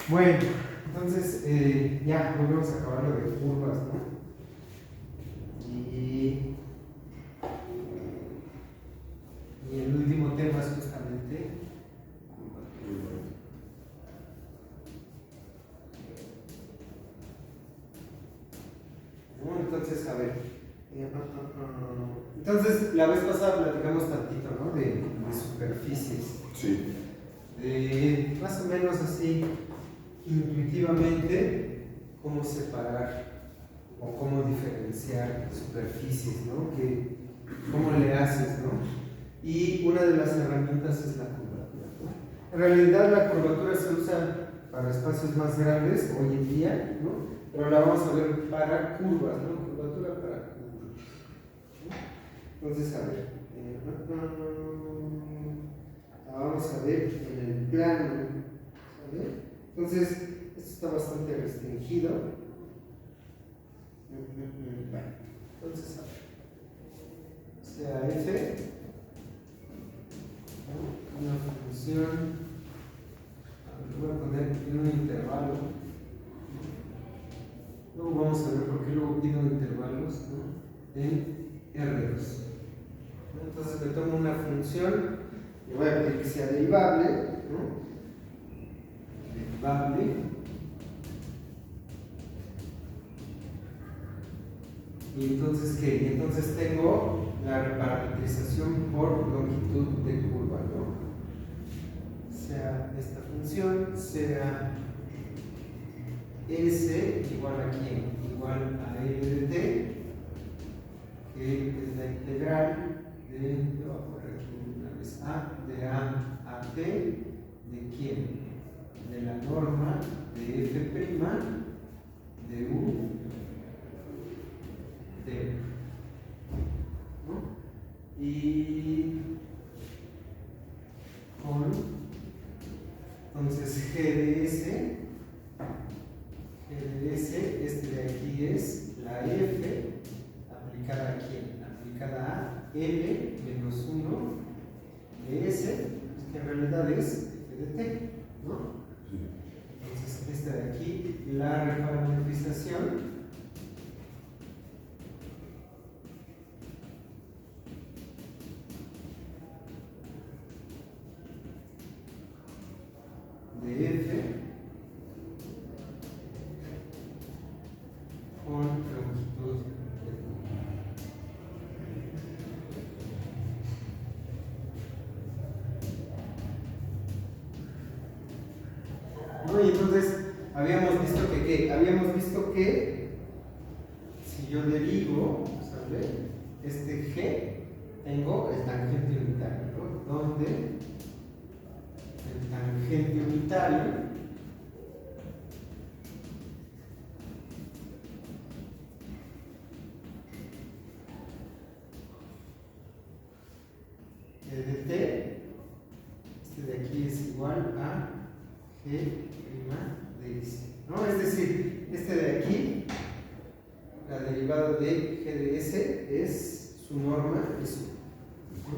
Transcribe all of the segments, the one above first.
Bueno, entonces ya volvemos a acabar lo de curvas, ¿no? Y el último tema es justamente ¿no? Entonces, a ver. Entonces, la vez pasada platicamos tantito, ¿no? De superficies. Sí. Más o menos así, intuitivamente, cómo separar o cómo diferenciar superficies, ¿no? ¿Cómo le haces, no? Y una de las herramientas es la curvatura, ¿no? En realidad la curvatura se usa para espacios más grandes hoy en día, ¿no? Pero la vamos a ver para curvas, ¿no? Curvatura para curvas, ¿no? Entonces, a ver, la vamos a ver en el plano, ¿vale? Entonces, esto está bastante restringido. Bueno, entonces, a ver. Sea f, ¿no? Una función, voy a poner en un intervalo. Luego vamos a ver por qué luego pido intervalos, ¿no? En R2. Entonces me tomo una función y voy a pedir que sea derivable, ¿no? Derivable. Y entonces, ¿qué? Y entonces tengo la parametrización por longitud de curva, ¿no? Sea esta función, sea S igual a quién? Igual a L de t, que es la integral de, lo voy a poner aquí una vez, de a t, ¿de quién? De la norma de f' de u t, ¿no? Y con, entonces g de s, este de aquí es la f aplicada a quién? Aplicada a L menos 1 de S, que en realidad es f de t, ¿no? Entonces, esta de aquí, la reparametrización de f con longitud de curva. ¿No? Y entonces habíamos visto que ¿qué? Habíamos visto que si yo derivo, ¿sale? Este g, tengo el tangente unitario, ¿no? Donde el tangente unitario de t, este de aquí es igual a g' de s, ¿no? Es decir, este de aquí, la derivada de g de s es su norma, es 1, ¿no?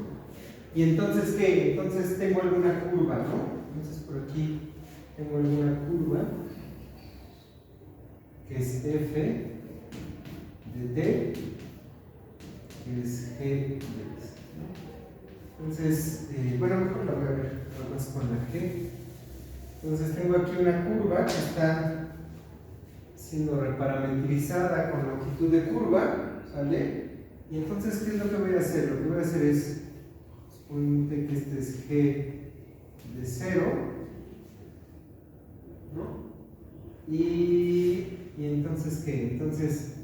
Y entonces, ¿qué? Entonces tengo alguna curva, ¿no? Entonces por aquí tengo alguna curva que es f de t, que es g de s, ¿no? Entonces, bueno, mejor la voy a ver nada más con la g. Entonces tengo aquí una curva que está siendo reparametrizada con longitud de curva, ¿sale? Y entonces, ¿qué es lo que voy a hacer? Lo que voy a hacer es, suponte que este es g de 0, ¿no? Y entonces, ¿qué? Entonces,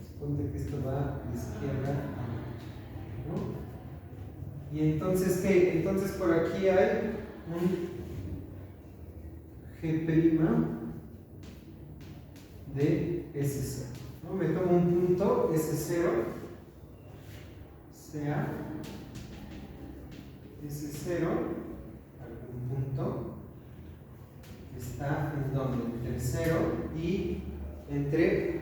suponte que esto va de izquierda a derecha, ¿no? Y entonces, ¿qué? Entonces por aquí hay un g' de S0, ¿no? Me tomo un punto S0, sea S0, algún punto que está en donde, entre el 0 y entre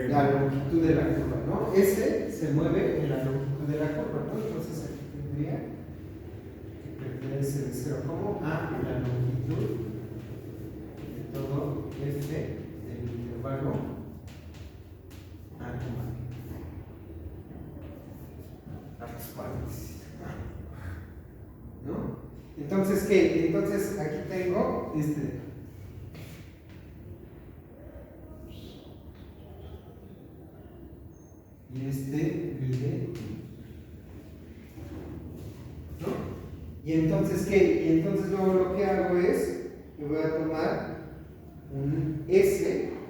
la longitud de la curva, ¿no? S se mueve en la longitud de la curva, ¿no? Entonces aquí tendría que pertenecer de 0 como a la longitud de todo ¿qué? Entonces aquí tengo y mide, ¿no? Y entonces, ¿qué? Y entonces luego lo que hago es que voy a tomar un S, ¿no?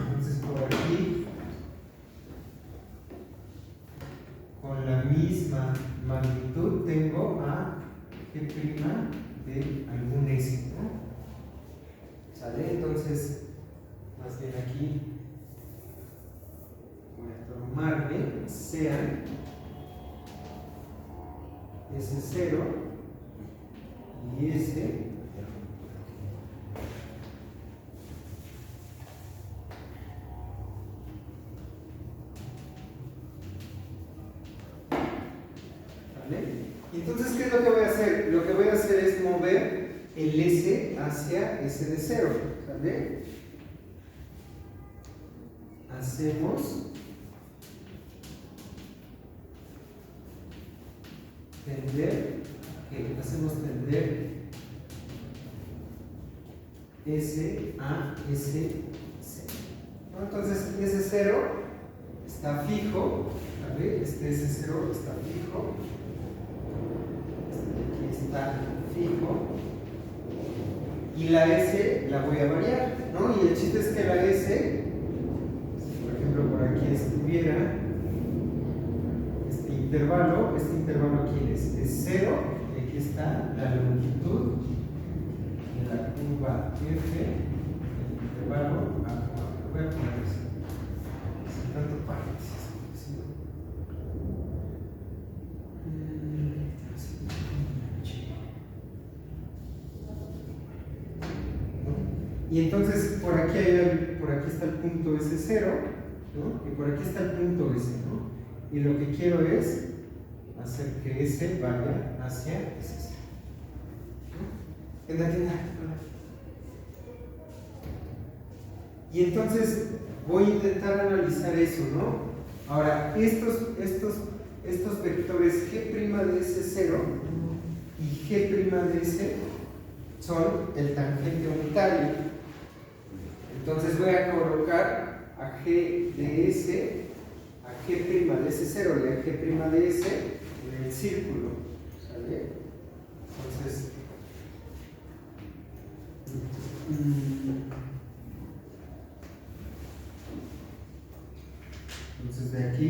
Entonces por aquí, con la misma magnitud, tengo a G' de algún S, ¿no? ¿Sale? Entonces, más bien aquí voy a tomarme sean S0 y S. Y entonces, ¿qué es lo que voy a hacer? Lo que voy a hacer es mover el S hacia S de 0, ¿sale? Hacemos tender S a S0, ¿no? Entonces, S0 está fijo, ¿vale? Este S0 está fijo. Aquí está fijo. Y la S la voy a variar, ¿no? Y el chiste es que la S, si por ejemplo por aquí estuviera este intervalo aquí es 0, y aquí está la longitud de la curva F, el intervalo A. Voy a poner eso, sin tanto paréntesis. Y entonces por aquí está el punto S0, ¿no? Y por aquí está el punto S, ¿no? Y lo que quiero es hacer que S vaya hacia S0. ¿No? Y entonces voy a intentar analizar eso, ¿no? Ahora, estos vectores G' de S0 y G' de S son el tangente unitario. Entonces voy a colocar a G de S, a G' de S0 y a G' de S en el círculo, ¿sale? Entonces de aquí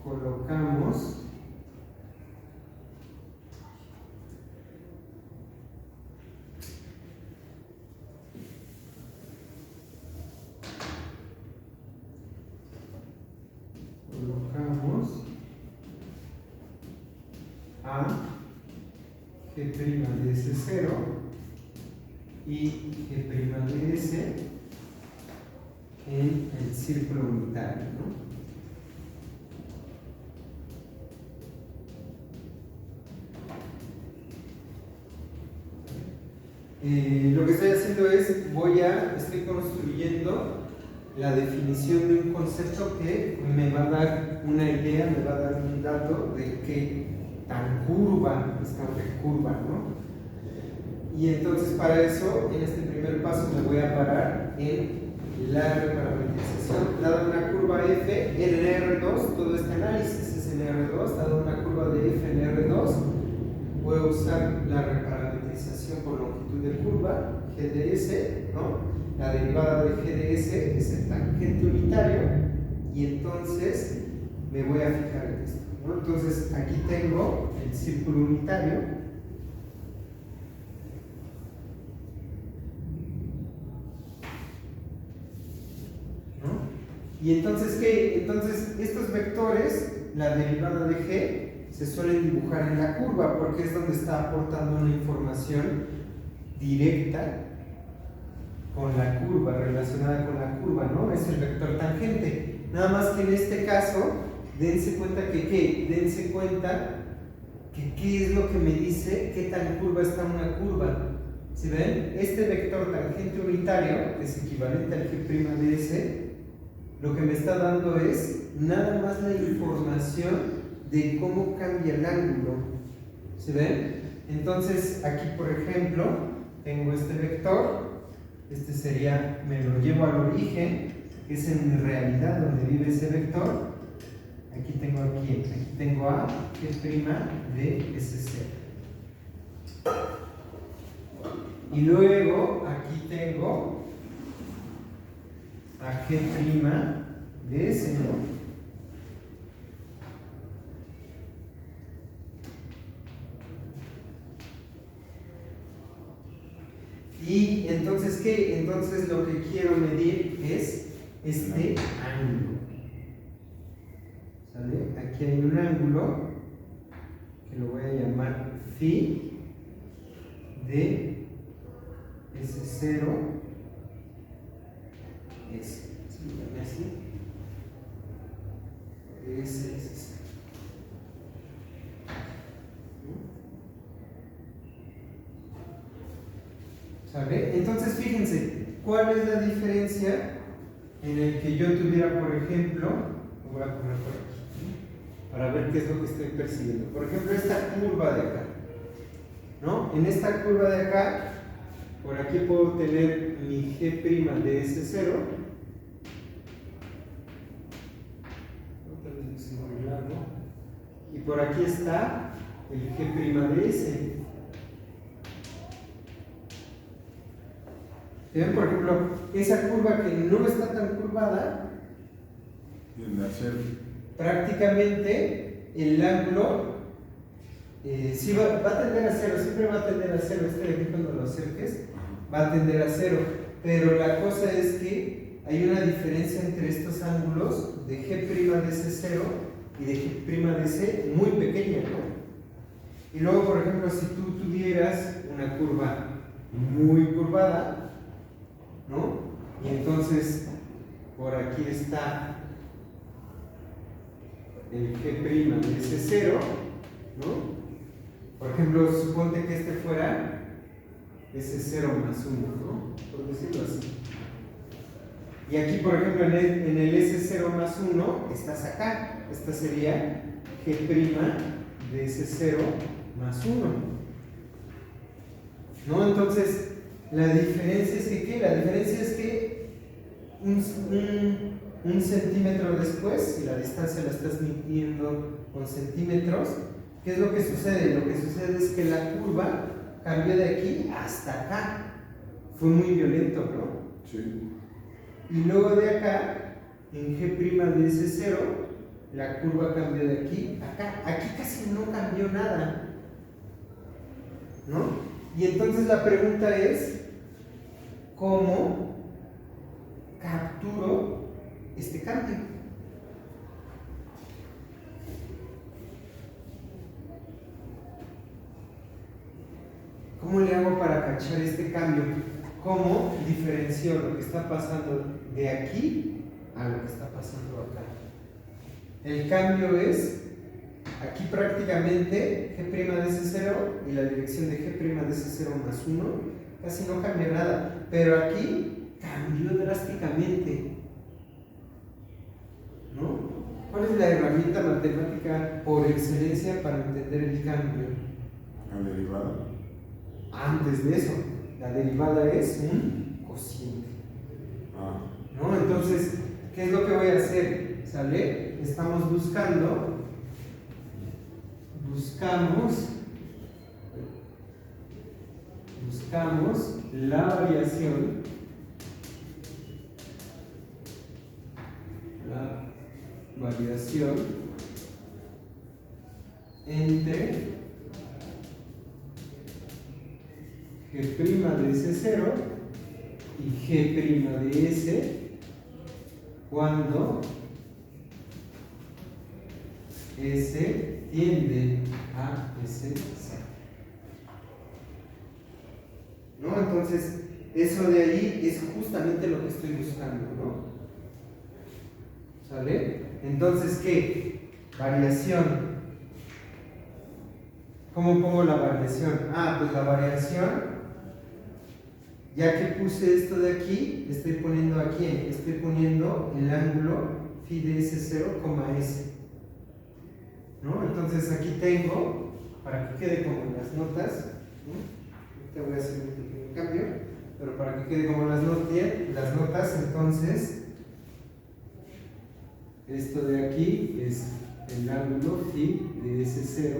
colocamos a G' de S0 y G' de S en el círculo unitario, ¿no? Lo que estoy haciendo es, estoy construyendo la definición de un concepto que me va a dar una idea, me va a dar un dato de qué tan curva está una curva, ¿no? Y entonces para eso, en este primer paso me voy a parar en la reparametrización. Dado una curva F en R2, todo este análisis es en R2, dado una curva de F en R2, voy a usar la reparametrización por longitud de curva, G de S, ¿no? La derivada de G de S es el tangente unitario, y entonces me voy a fijar en esto, ¿no? Entonces aquí tengo el círculo unitario. Y entonces, ¿qué? Entonces, estos vectores, la derivada de G, se suelen dibujar en la curva porque es donde está aportando una información directa con la curva, relacionada con la curva, ¿no? Es el vector tangente. Nada más que en este caso, dense cuenta que qué es lo que me dice qué tan curva está una curva. ¿Sí ven? Este vector tangente unitario, que es equivalente al G' de S, lo que me está dando es nada más la información de cómo cambia el ángulo. ¿Se ven? Entonces, aquí por ejemplo, tengo este vector. Este sería, me lo llevo al origen, que es en realidad donde vive ese vector. Aquí tengo a G' de S0. Y luego aquí tengo a G' de S0. Y entonces, ¿qué? Entonces lo que quiero medir es este ángulo. ¿Sale? Aquí hay un ángulo que lo voy a llamar phi de S0. Se lo llame así. S0. ¿Sale? Entonces fíjense, ¿cuál es la diferencia en el que yo tuviera, por ejemplo, lo voy a poner por aquí, para ver qué es lo que estoy persiguiendo? Por ejemplo, esta curva de acá, ¿no? En esta curva de acá, por aquí puedo tener mi G' de S0. Y por aquí está el G' de S. ¿Ven? Por ejemplo, esa curva que no está tan curvada, prácticamente el ángulo sí va a tender a cero, siempre va a tender a cero. Este de aquí cuando lo acerques va a tender a cero, pero la cosa es que hay una diferencia entre estos ángulos de G' de S0 y de G' de S muy pequeña, ¿no? Y luego, por ejemplo, si tú tuvieras una curva muy curvada, ¿no? Y entonces por aquí está el G' de S0, ¿no? Por ejemplo, suponte que este fuera S0 más 1, ¿no? Por decirlo así. Y aquí, por ejemplo, en el S0 más 1 estás acá. Esta sería G' de S0 más 1, ¿no? Entonces, la diferencia es que, ¿qué? La diferencia es que un centímetro después, si la distancia la estás midiendo con centímetros, ¿qué es lo que sucede? Lo que sucede es que la curva cambió de aquí hasta acá. Fue muy violento, ¿no? Sí. Y luego de acá, en G' de S0, la curva cambió de aquí a acá. Aquí casi no cambió nada, ¿no? Y entonces la pregunta es, ¿cómo capturo este cambio? ¿Cómo le hago para cachar este cambio? ¿Cómo diferencio lo que está pasando de aquí a lo que está pasando acá? El cambio es, aquí prácticamente G' de S0 y la dirección de G' de S0 más 1 casi no cambia nada, pero aquí cambió drásticamente, ¿no? ¿Cuál es la herramienta matemática por excelencia para entender el cambio? ¿La derivada? Antes de eso, la derivada es un cociente, ¿no? Entonces, ¿qué es lo que voy a hacer? ¿Sale? Estamos buscamos la variación entre G' de S0 y G' de S cuando S tiende a S0, ¿no? Entonces, eso de ahí es justamente lo que estoy buscando, ¿no? ¿Sale? Entonces, ¿qué? Variación. ¿Cómo pongo la variación? Pues la variación, ya que puse esto de aquí, estoy poniendo aquí, estoy poniendo el ángulo phi de S0, S. ¿no? Entonces aquí tengo, para que quede como en las notas, ¿no? Te voy a hacer un pequeño cambio, pero para que quede como las notas, entonces esto de aquí es el ángulo phi de S0,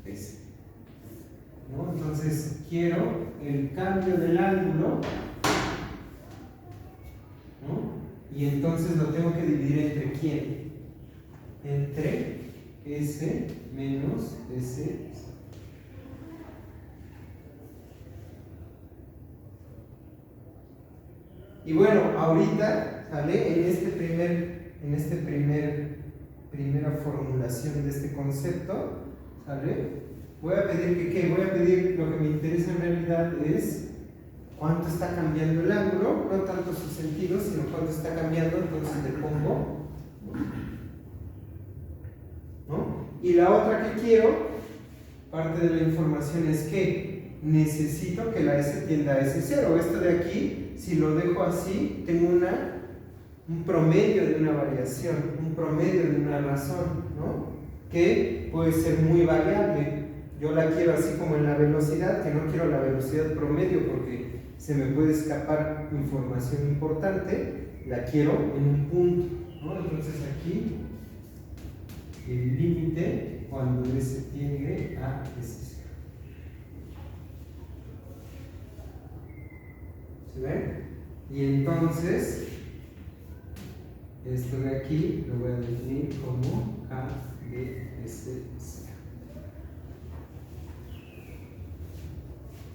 S. ¿No? Entonces quiero el cambio del ángulo, ¿no? Y entonces lo tengo que dividir entre ¿quién? Entre S menos S. Y bueno, ahorita, ¿sale? En este primera formulación de este concepto, ¿sale? Voy a pedir que ¿qué? Voy a pedir, lo que me interesa en realidad es cuánto está cambiando el ángulo, no tanto su sentido, sino cuánto está cambiando, entonces le pongo, ¿no? Y la otra que quiero, parte de la información es que necesito que la S tienda a S0. Esto de aquí, si lo dejo así, tengo un promedio de una variación, un promedio de una razón, ¿no? Que puede ser muy variable. Yo la quiero así como en la velocidad, que no quiero la velocidad promedio porque se me puede escapar información importante, la quiero en un punto, ¿no? Entonces aquí el límite cuando S tiende a S0. ¿Se ven? Y entonces esto de aquí lo voy a definir como K de S0.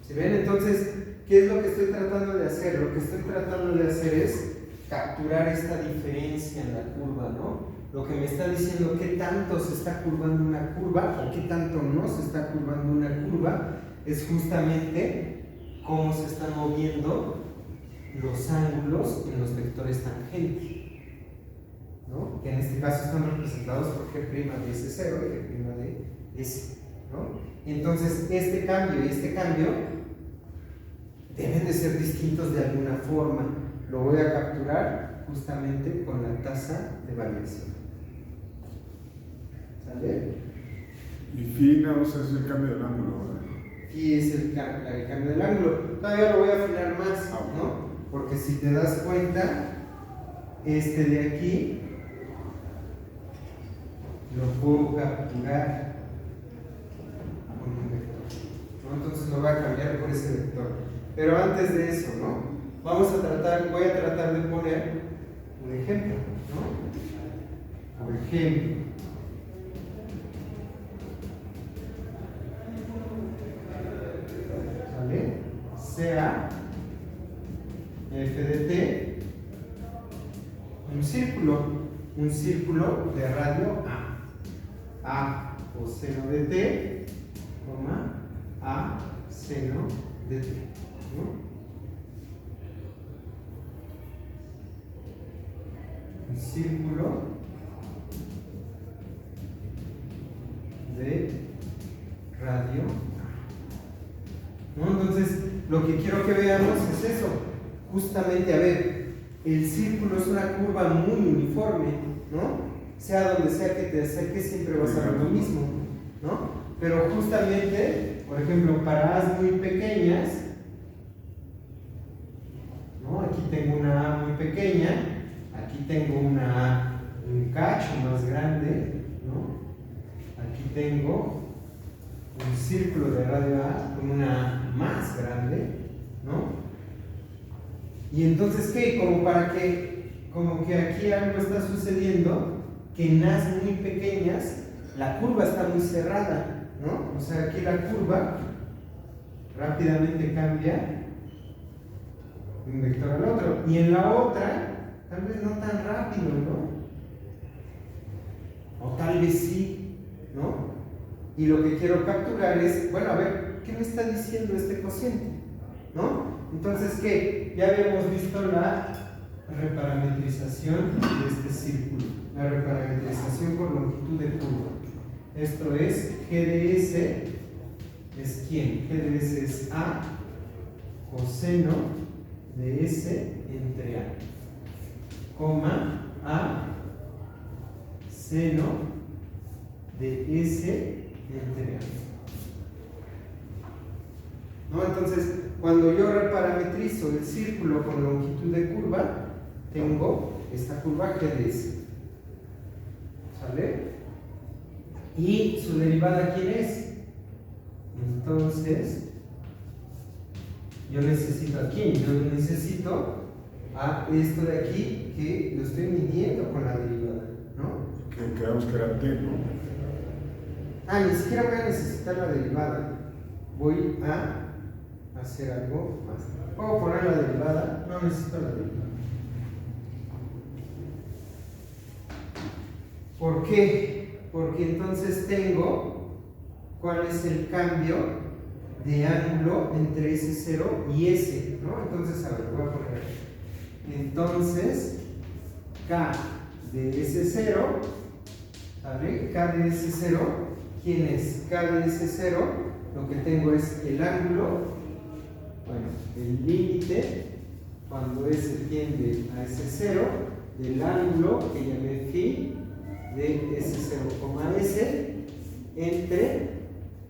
¿Se ven? Entonces, ¿qué es lo que estoy tratando de hacer? Lo que estoy tratando de hacer es capturar esta diferencia en la curva, ¿no? Lo que me está diciendo qué tanto se está curvando una curva o qué tanto no se está curvando una curva es justamente cómo se están moviendo los ángulos en los vectores tangentes, ¿no? Que en este caso están representados por G' de S0 y G' de S, ¿no? Y entonces este cambio y este cambio deben de ser distintos de alguna forma. Lo voy a capturar justamente con la tasa de variación. ¿Sale? Y phi nada más es el cambio del ángulo, ¿verdad? Y es el cambio del ángulo. Todavía lo voy a afinar más, ¿no? Porque si te das cuenta, este de aquí lo puedo capturar con un vector, ¿no? Entonces lo voy a cambiar por ese vector. Pero antes de eso, ¿no? Voy a tratar de poner un ejemplo, ¿no? Por ejemplo, ¿sale? Sea f de t un círculo de radio A coseno de t, A seno de t, ¿no? Un círculo de radio A, ¿no? Entonces, lo que quiero que veamos es eso, justamente, a ver, el círculo es una curva muy uniforme, ¿no? Sea donde sea que te acerques, siempre vas a ver lo mismo, ¿no? Pero justamente, por ejemplo, para A's muy pequeñas, ¿no? Aquí tengo una A muy pequeña, aquí tengo una A un cacho más grande, ¿no? Aquí tengo un círculo de radio A con una A más grande, ¿no? Y entonces, ¿qué? Como que aquí algo está sucediendo, que en A's muy pequeñas la curva está muy cerrada, ¿no? O sea, aquí la curva rápidamente cambia de un vector al otro. Y en la otra, tal vez no tan rápido, ¿no? O tal vez sí, ¿no? Y lo que quiero capturar es, bueno, a ver, ¿qué me está diciendo este cociente? ¿No? Entonces, ¿qué? Ya habíamos visto la reparametrización de este círculo, la reparametrización por longitud de curva. Esto es G de S, ¿es quién? G de S es A coseno de S entre A, coma A seno de S entre A. ¿No? Entonces, cuando yo reparametrizo el círculo con longitud de curva, tengo esta curva G de S. ¿Sale? ¿Y su derivada quién es? Entonces, yo necesito a esto de aquí que lo estoy midiendo con la derivada, ¿no? Que quedamos que era T, ¿no? Ni siquiera voy a necesitar la derivada. Voy a hacer algo más. Puedo poner la derivada, no necesito la derivada. ¿Por qué? Porque entonces tengo cuál es el cambio de ángulo entre S0 y S, ¿no? Entonces, a ver, voy a poner aquí. Entonces, K de S0, ¿vale? K de S0, ¿quién es? K de S0, lo que tengo es el ángulo, bueno, el límite, cuando S tiende a S0, del ángulo que llamé phi de S0, S entre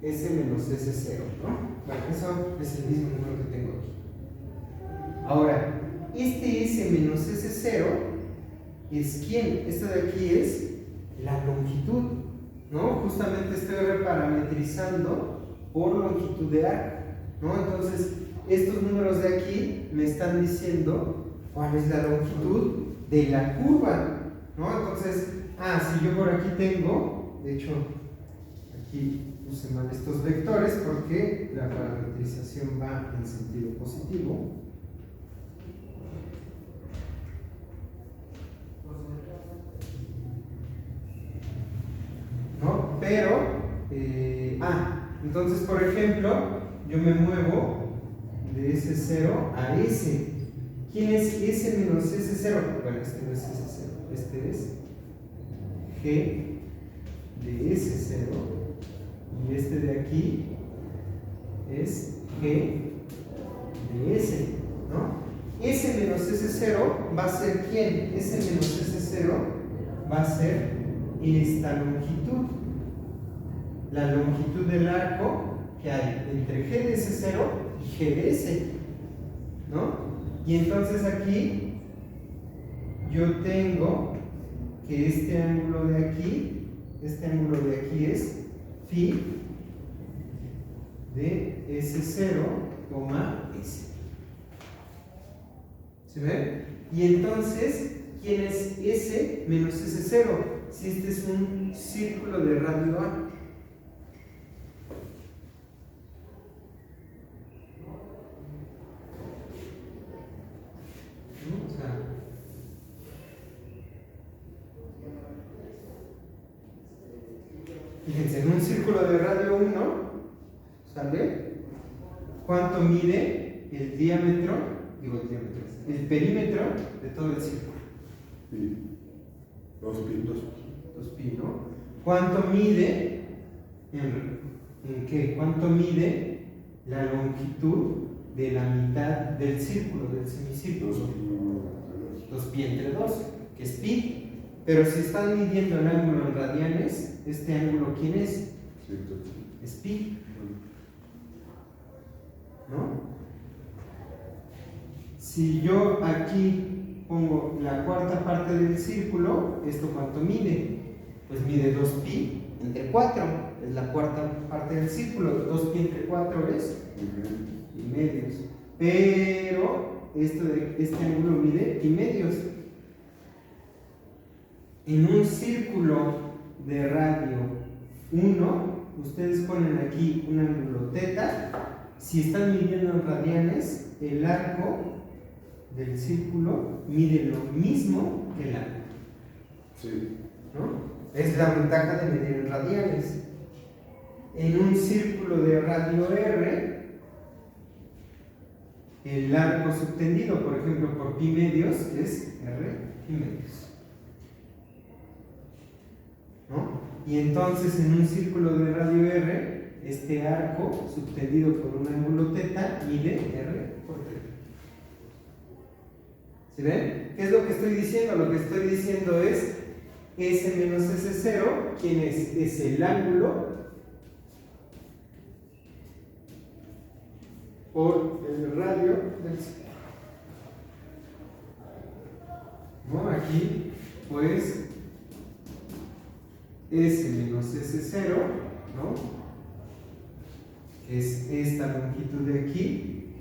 S menos S0, ¿no? Bueno, eso es el mismo número que tengo aquí. Ahora, este S menos S0 es ¿quién? Esto de aquí es la longitud, ¿no? Justamente estoy reparametrizando por longitud de arco, ¿no? Entonces, estos números de aquí me están diciendo cuál es la longitud de la curva, ¿no? Entonces, si yo por aquí tengo, de hecho, aquí puse mal estos vectores porque la parametrización va en sentido positivo. ¿No? Pero, entonces, por ejemplo, yo me muevo de S0 a S. ¿Quién es S menos S0? Bueno, este no es S0, este es G de S0. Y este de aquí es G de S, ¿no? S menos S0 va a ser ¿quién? S menos S0 va a ser esta longitud. La longitud del arco que hay entre G de S0 y G de S, ¿no? Y entonces aquí yo tengo que este ángulo de aquí es phi de S0, S. ¿Se ve? Y entonces, ¿quién es S menos S0? Si este es un círculo de radio A. Fíjense, en un círculo de radio 1, ¿sale? ¿Cuánto mide el diámetro? El perímetro de todo el círculo. Sí. 2pi, ¿no? ¿Cuánto mide? ¿En qué? ¿Cuánto mide la longitud de la mitad del círculo, del semicírculo? 2pi entre 2, que es pi. Pero si están midiendo el ángulo en radianes, ¿este ángulo quién es? Es pi. ¿No? Si yo aquí pongo la cuarta parte del círculo, ¿esto cuánto mide? Pues mide 2pi entre 4, es la cuarta parte del círculo. 2pi entre 4 es pi medios. Pero este ángulo mide pi medios. En un círculo de radio 1, ustedes ponen aquí un ángulo θ. Si están midiendo en radianes, el arco del círculo mide lo mismo que el ángulo. Sí. ¿No? Es la ventaja de medir en radianes. En un círculo de radio R, el arco subtendido, por ejemplo, por pi medios, es R pi medios. ¿No? Y entonces en un círculo de radio R, este arco subtendido por un ángulo θ mide R por θ. ¿Sí ven? ¿Qué es lo que estoy diciendo? Lo que estoy diciendo es S menos S0, ¿quién es? Es el ángulo por el radio del círculo. ¿No? Aquí, pues, S menos S0, ¿no? Que es esta longitud de aquí,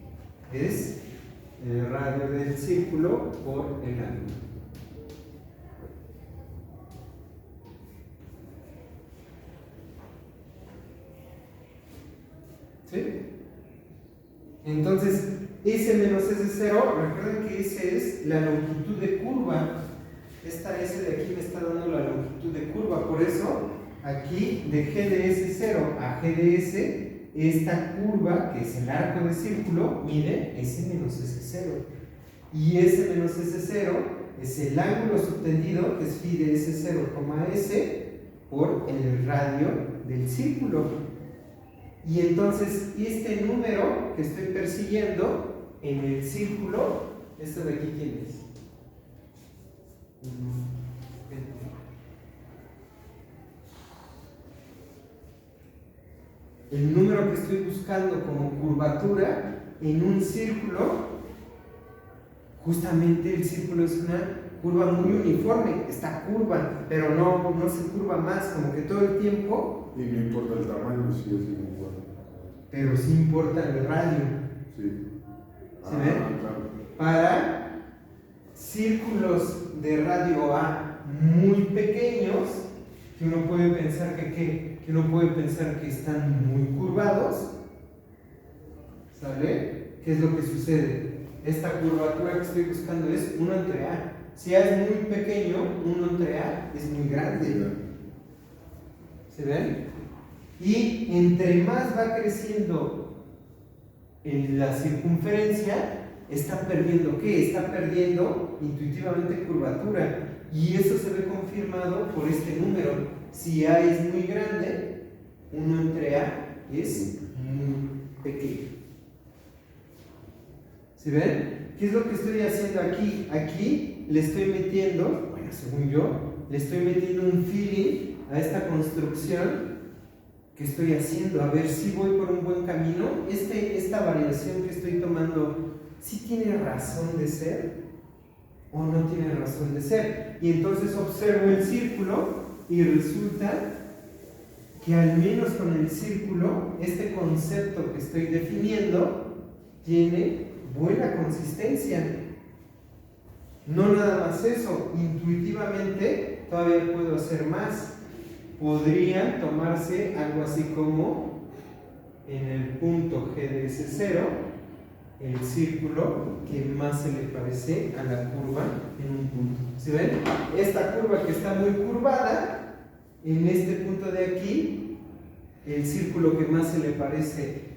es el radio del círculo por el ángulo. ¿Sí? Entonces, S menos S0, recuerden que S es la longitud de curva. Esta S de aquí me está dando la longitud de curva, por eso aquí de G de S0 a G de S, esta curva que es el arco de círculo mide S menos S0. Y S menos S0 es el ángulo subtendido, que es phi de S0, S por el radio del círculo. Y entonces este número que estoy persiguiendo en el círculo, ¿esto de aquí quién es? El número que estoy buscando como curvatura en un círculo, justamente el círculo es una curva muy uniforme, está curva, pero no se curva más, como que todo el tiempo. Y no importa el tamaño, sí es igual. Pero sí importa el radio. Sí. ¿Se ve? Claro. Para círculos de radio A muy pequeños, que uno puede pensar que uno puede pensar que están muy curvados, ¿sale? ¿Qué es lo que sucede? Esta curvatura que estoy buscando es 1 entre A. Si A es muy pequeño, 1 entre A es muy grande. ¿Se ven? Y entre más va creciendo en la circunferencia, está perdiendo ¿qué? Está perdiendo intuitivamente curvatura. Y eso se ve confirmado por este número. Si A es muy grande, 1 entre A es muy pequeño. ¿Sí ven? ¿Qué es lo que estoy haciendo aquí? Aquí le estoy metiendo, bueno, según yo, le estoy metiendo un feeling a esta construcción que estoy haciendo, a ver si voy por un buen camino. Esta variación que estoy tomando, ¿sí tiene razón de ser o no tiene razón de ser? Y entonces observo el círculo y resulta que al menos con el círculo, este concepto que estoy definiendo tiene buena consistencia. No nada más eso, intuitivamente todavía puedo hacer más. Podría tomarse algo así como en el punto G de S0, el círculo que más se le parece a la curva en un punto. ¿Sí ven? Esta curva que está muy curvada, en este punto de aquí, el círculo que más se le parece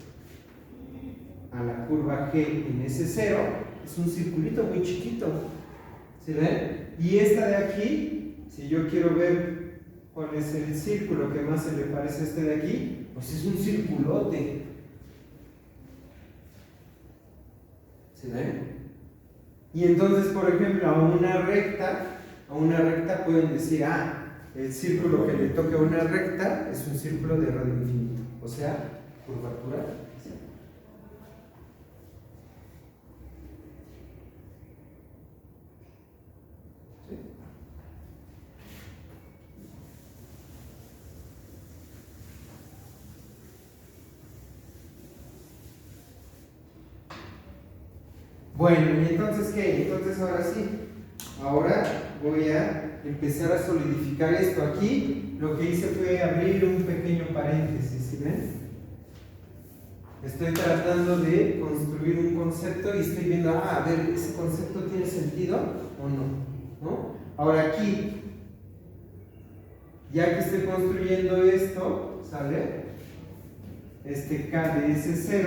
a la curva G en S0 es un circulito muy chiquito. ¿Sí ven? Y esta de aquí, si yo quiero ver cuál es el círculo que más se le parece a este de aquí, pues es un circulote. ¿Se ven? Y entonces, por ejemplo, a una recta pueden decir, el círculo que le toca a una recta es un círculo de radio infinito, o sea, curvatura. Bueno, ¿y entonces qué? Entonces ahora sí, ahora voy a empezar a solidificar esto. Aquí lo que hice fue abrir un pequeño paréntesis, ¿sí ven? Estoy tratando de construir un concepto y estoy viendo, a ver, ¿ese concepto tiene sentido o no? Ahora aquí, ya que estoy construyendo esto, ¿sale? Este K de S0,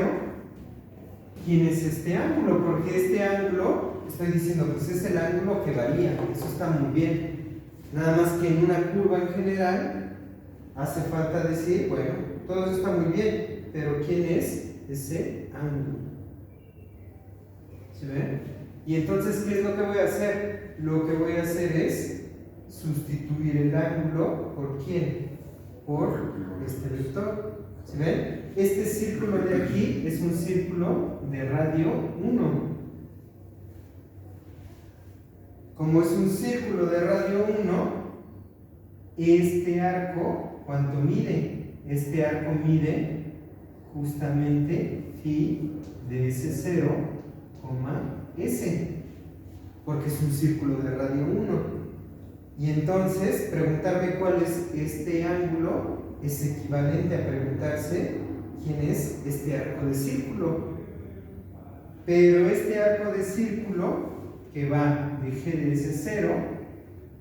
¿quién es este ángulo? Porque este ángulo, estoy diciendo, pues es el ángulo que varía, eso está muy bien. Nada más que en una curva en general, hace falta decir, bueno, todo eso está muy bien, pero ¿quién es ese ángulo? ¿Se ven? Y entonces, ¿qué es lo que voy a hacer? Lo que voy a hacer es sustituir el ángulo por ¿quién? Por este vector. ¿Sí ven? Este círculo de aquí es un círculo de radio 1. Como es un círculo de radio 1, este arco, ¿cuánto mide? Este arco mide justamente phi de S0, S, porque es un círculo de radio 1. Y entonces, preguntarme cuál es este ángulo es equivalente a preguntarse quién es este arco de círculo. Pero este arco de círculo que va de G de S0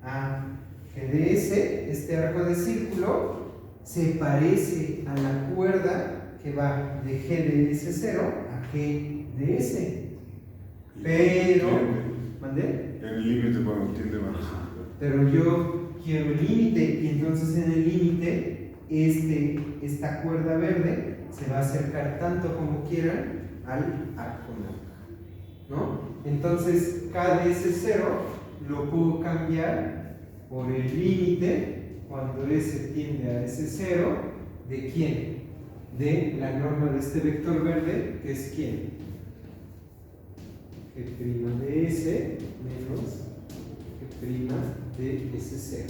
a G de S, este arco de círculo se parece a la cuerda que va de G de S0 a G de S. Pero, ¿mandé? En el límite cuando tiende más. Pero yo quiero el límite, y entonces en el límite esta cuerda verde se va a acercar tanto como quieran al arco blanco, ¿no? Entonces K de S0 lo puedo cambiar por el límite cuando S tiende a S0 de ¿quién? De la norma de este vector verde, que es ¿quién? G' de S menos G' de S0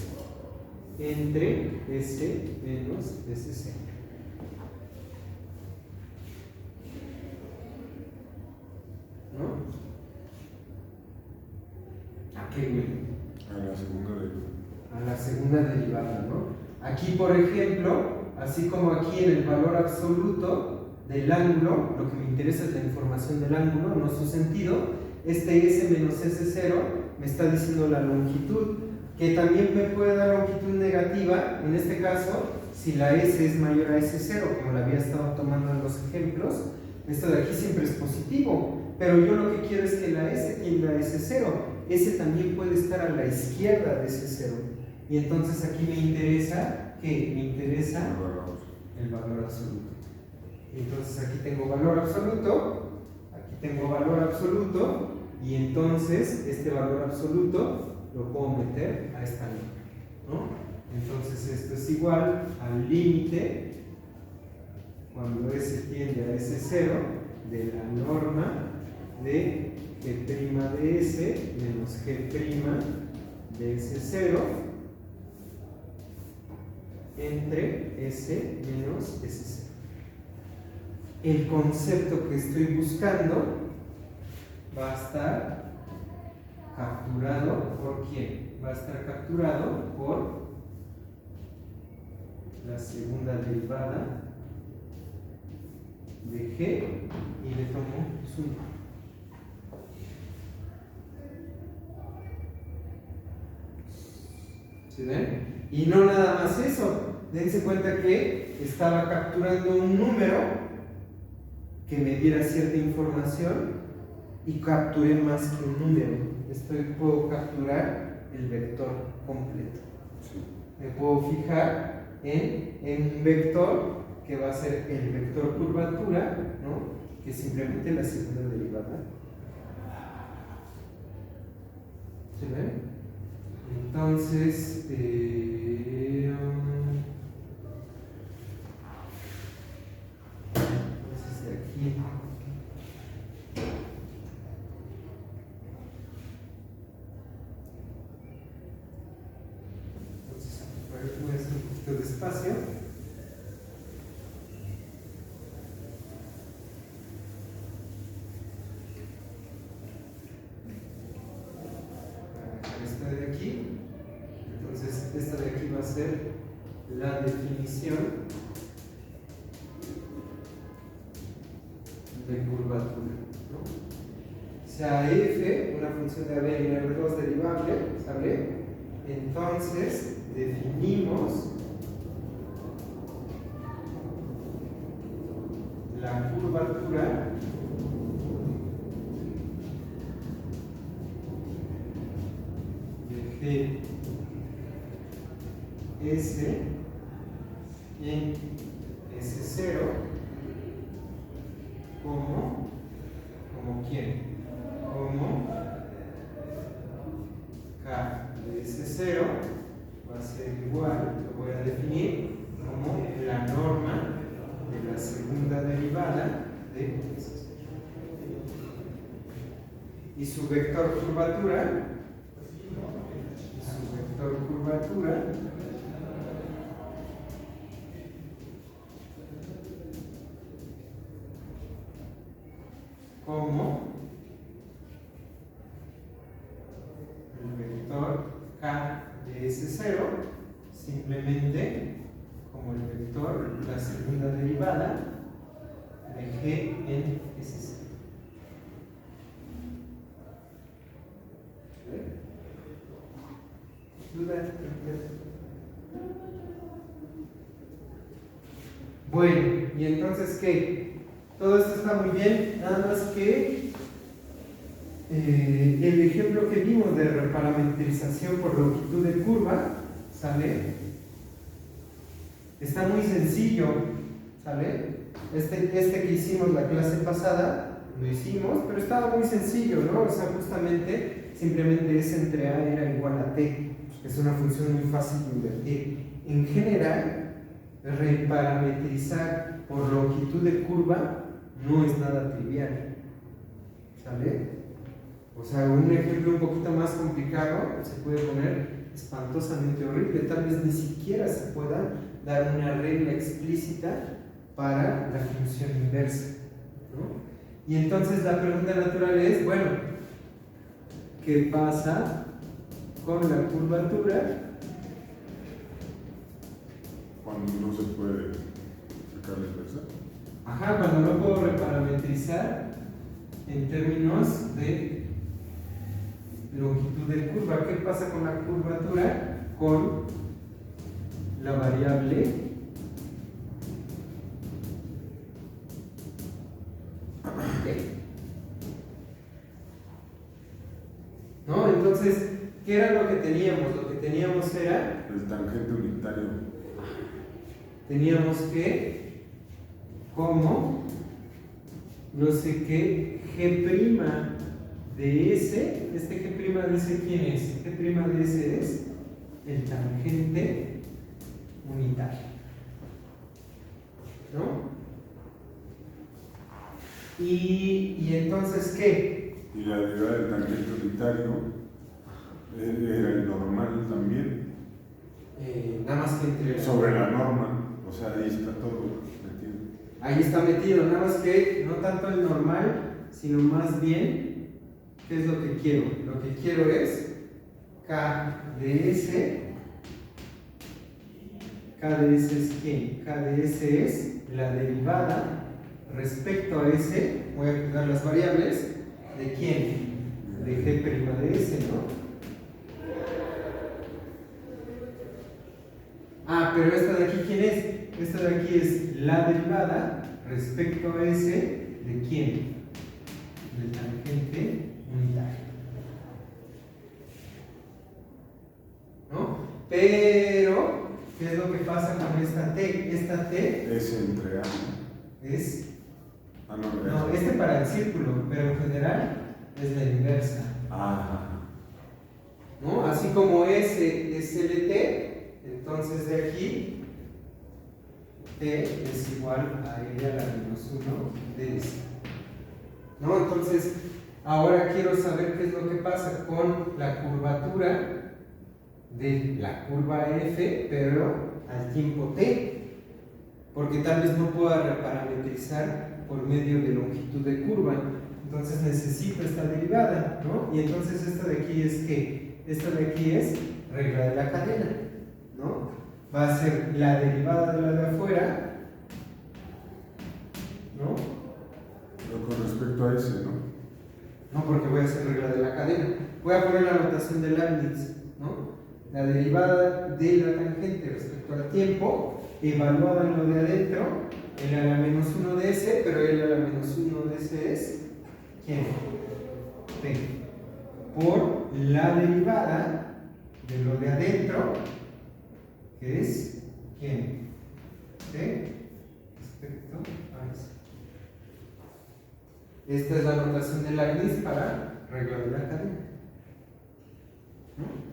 entre S menos S0. ¿No? ¿A qué huele? A la segunda derivada. A la segunda derivada, ¿no? Aquí, por ejemplo, así como aquí en el valor absoluto del ángulo, lo que me interesa es la información del ángulo, no su sentido. Este S menos S0 me está diciendo la longitud, que también me puede dar longitud negativa, en este caso, si la S es mayor a S0, como la había estado tomando en los ejemplos. Esto de aquí siempre es positivo, pero yo lo que quiero es que la S tienda a S0. S también puede estar a la izquierda de S0. Y entonces aquí me interesa, ¿qué? Me interesa el valor absoluto. Entonces aquí tengo valor absoluto, aquí tengo valor absoluto, y entonces este valor absoluto lo puedo meter a esta norma, ¿no? Entonces esto es igual al límite cuando S tiende a S0 de la norma de G' de S menos G' de S0 entre S menos S0. El concepto que estoy buscando va a estar capturado por ¿quién? Va a estar capturado por la segunda derivada de G y le tomo su nombre. ¿Sí ven? Y no nada más eso. Dense cuenta que estaba capturando un número que me diera cierta información y capturé más que un número. Puedo capturar el vector completo. Me puedo fijar en un vector que va a ser el vector curvatura, ¿no? Que es simplemente la segunda derivada. ¿Sí ven? Entonces, de aquí. Entonces, voy a hacer un poquito de espacio. Esta de aquí. Entonces, esta de aquí va a ser la definición de curvatura, ¿no? Sea f, una función de AB en R2 derivable, ¿sale? Entonces, definimos la curvatura de Gs en S0 como ¿quién? Como K de S0 y su vector curvatura, como el vector K de S0, simplemente como el vector, la segunda derivada de G en S0. ¿Dudas? Bueno, y entonces, ¿qué? Todo esto está muy bien, nada más que el ejemplo que vimos de reparametrización por longitud de curva, ¿sale? Está muy sencillo, ¿sale? Este que hicimos la clase pasada, lo hicimos, pero estaba muy sencillo, ¿no? O sea, justamente, simplemente S entre A era igual a T. Es una función muy fácil de invertir. En general, reparametrizar por longitud de curva no es nada trivial, ¿sale? O sea, un ejemplo un poquito más complicado se puede poner espantosamente horrible. Tal vez ni siquiera se pueda dar una regla explícita para la función inversa, ¿no? Y entonces la pregunta natural es, bueno, ¿qué pasa con la curvatura cuando no se puede sacar la inversa? Ajá, cuando no puedo reparametrizar en términos de longitud de curva. ¿Qué pasa con la curvatura? Con la variable ¿no? Entonces, ¿qué era lo que teníamos? Lo que teníamos era El tangente unitario. Teníamos que, como no sé qué, G' de S, este G' de S, ¿quién es? G' de S es el tangente unitario, ¿no? Y entonces, ¿qué? Y la derivada del tangente unitario era el normal también. Nada más que entre Sobre la norma, o sea, ahí está todo metido. Ahí está metido, nada más que no tanto el normal, sino más bien, ¿qué es lo que quiero? Lo que quiero es K de S. K de S es ¿quién? K de S es la derivada respecto a S, voy a dar las variables, ¿de quién? De G' de S, ¿no? Ah, pero esta de aquí, ¿quién es? Esta de aquí es la derivada respecto a S, ¿de quién? Del tangente unitario, ¿no? Pero, ¿qué es lo que pasa con esta T? Esta T S entre A. es... No, este para el círculo, pero en general es la inversa. ¿No? Así como S es LT, entonces de aquí T es igual a L a la menos 1 de S. ¿No? Entonces, ahora quiero saber qué es lo que pasa con la curvatura de la curva F, pero al tiempo T, porque tal vez no pueda reparametrizar por medio de longitud de curva, entonces necesito esta derivada, ¿no? Y entonces esta de aquí es ¿qué? Esta de aquí es regla de la cadena, ¿no? Va a ser la derivada de la de afuera, ¿no? Pero con respecto a ese, ¿no? No, porque voy a hacer regla de la cadena. Voy a poner la notación de Leibniz, ¿no? La derivada de la tangente respecto al tiempo, evaluada en lo de adentro, L a la menos 1 de S, pero L a la menos 1 de S es ¿quién? T. Por la derivada de lo de adentro, que es ¿quién? T respecto a S. Esta es la notación de Leibniz para regla de la cadena, ¿no?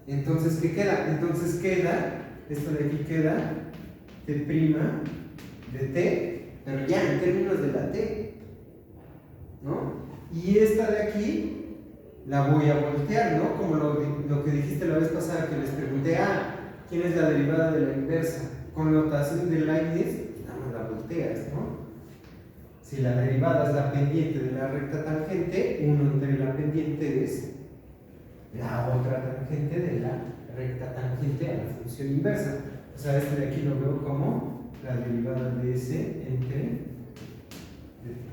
Entonces, ¿qué queda? Entonces queda, esto de aquí queda T' de T pero ya en términos de la t, ¿no? Y esta de aquí la voy a voltear, ¿no? Como lo que dijiste la vez pasada que les pregunté, ¿quién es la derivada de la inversa? Con notación de Leibniz, nada más la volteas, ¿no? Si la derivada es la pendiente de la recta tangente, 1 entre la pendiente es la otra tangente de la recta tangente a la función inversa. O sea, este de aquí lo veo como la derivada de S entre dt.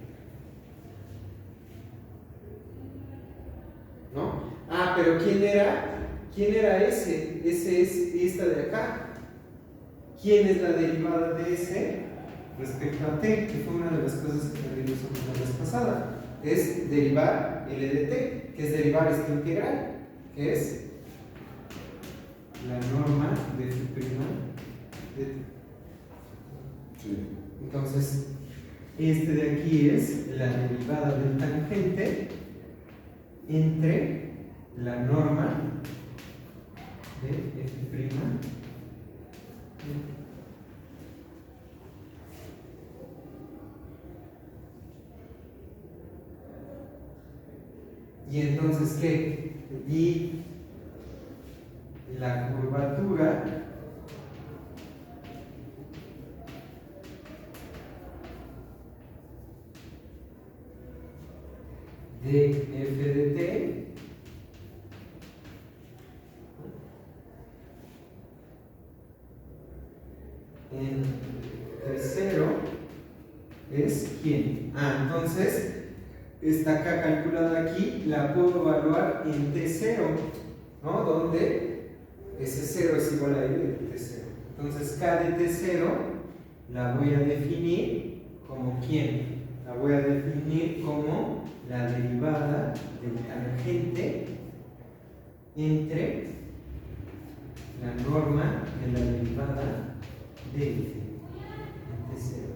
¿No? Pero ¿quién era S? S es esta de acá. ¿Quién es la derivada de S respecto a t? Que fue una de las cosas que aprendimos la vez pasada. Es derivar L de t, que es derivar esta integral, que es la norma de f' de t. Sí. Entonces, este de aquí es la derivada del tangente entre la norma de f'. Y entonces, ¿qué? Y la curvatura de f de t en T0 es ¿quién? Entonces está acá calculada aquí, la puedo evaluar en T0, ¿no? Donde ese 0 es igual a I de T0. Entonces K de T0 la voy a definir como ¿quién? La voy a definir como la derivada del tangente entre la norma de la derivada de f en T0.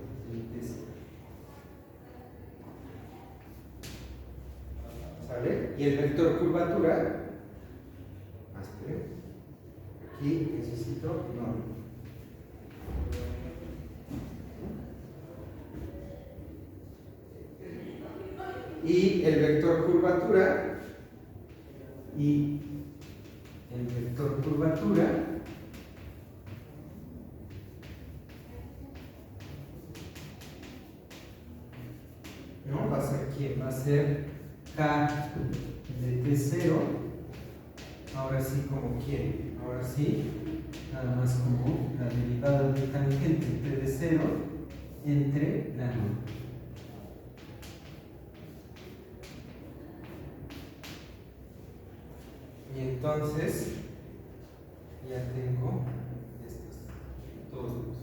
¿Sale? Y el vector curvatura, aquí necesito norma. Y el vector curvatura ¿no? Va a ser ¿quién? Va a ser K de T0, ahora sí como ¿quién? Ahora sí, nada más como la derivada del tangente T de 0 entre la norma. Y entonces ya tengo estos todos.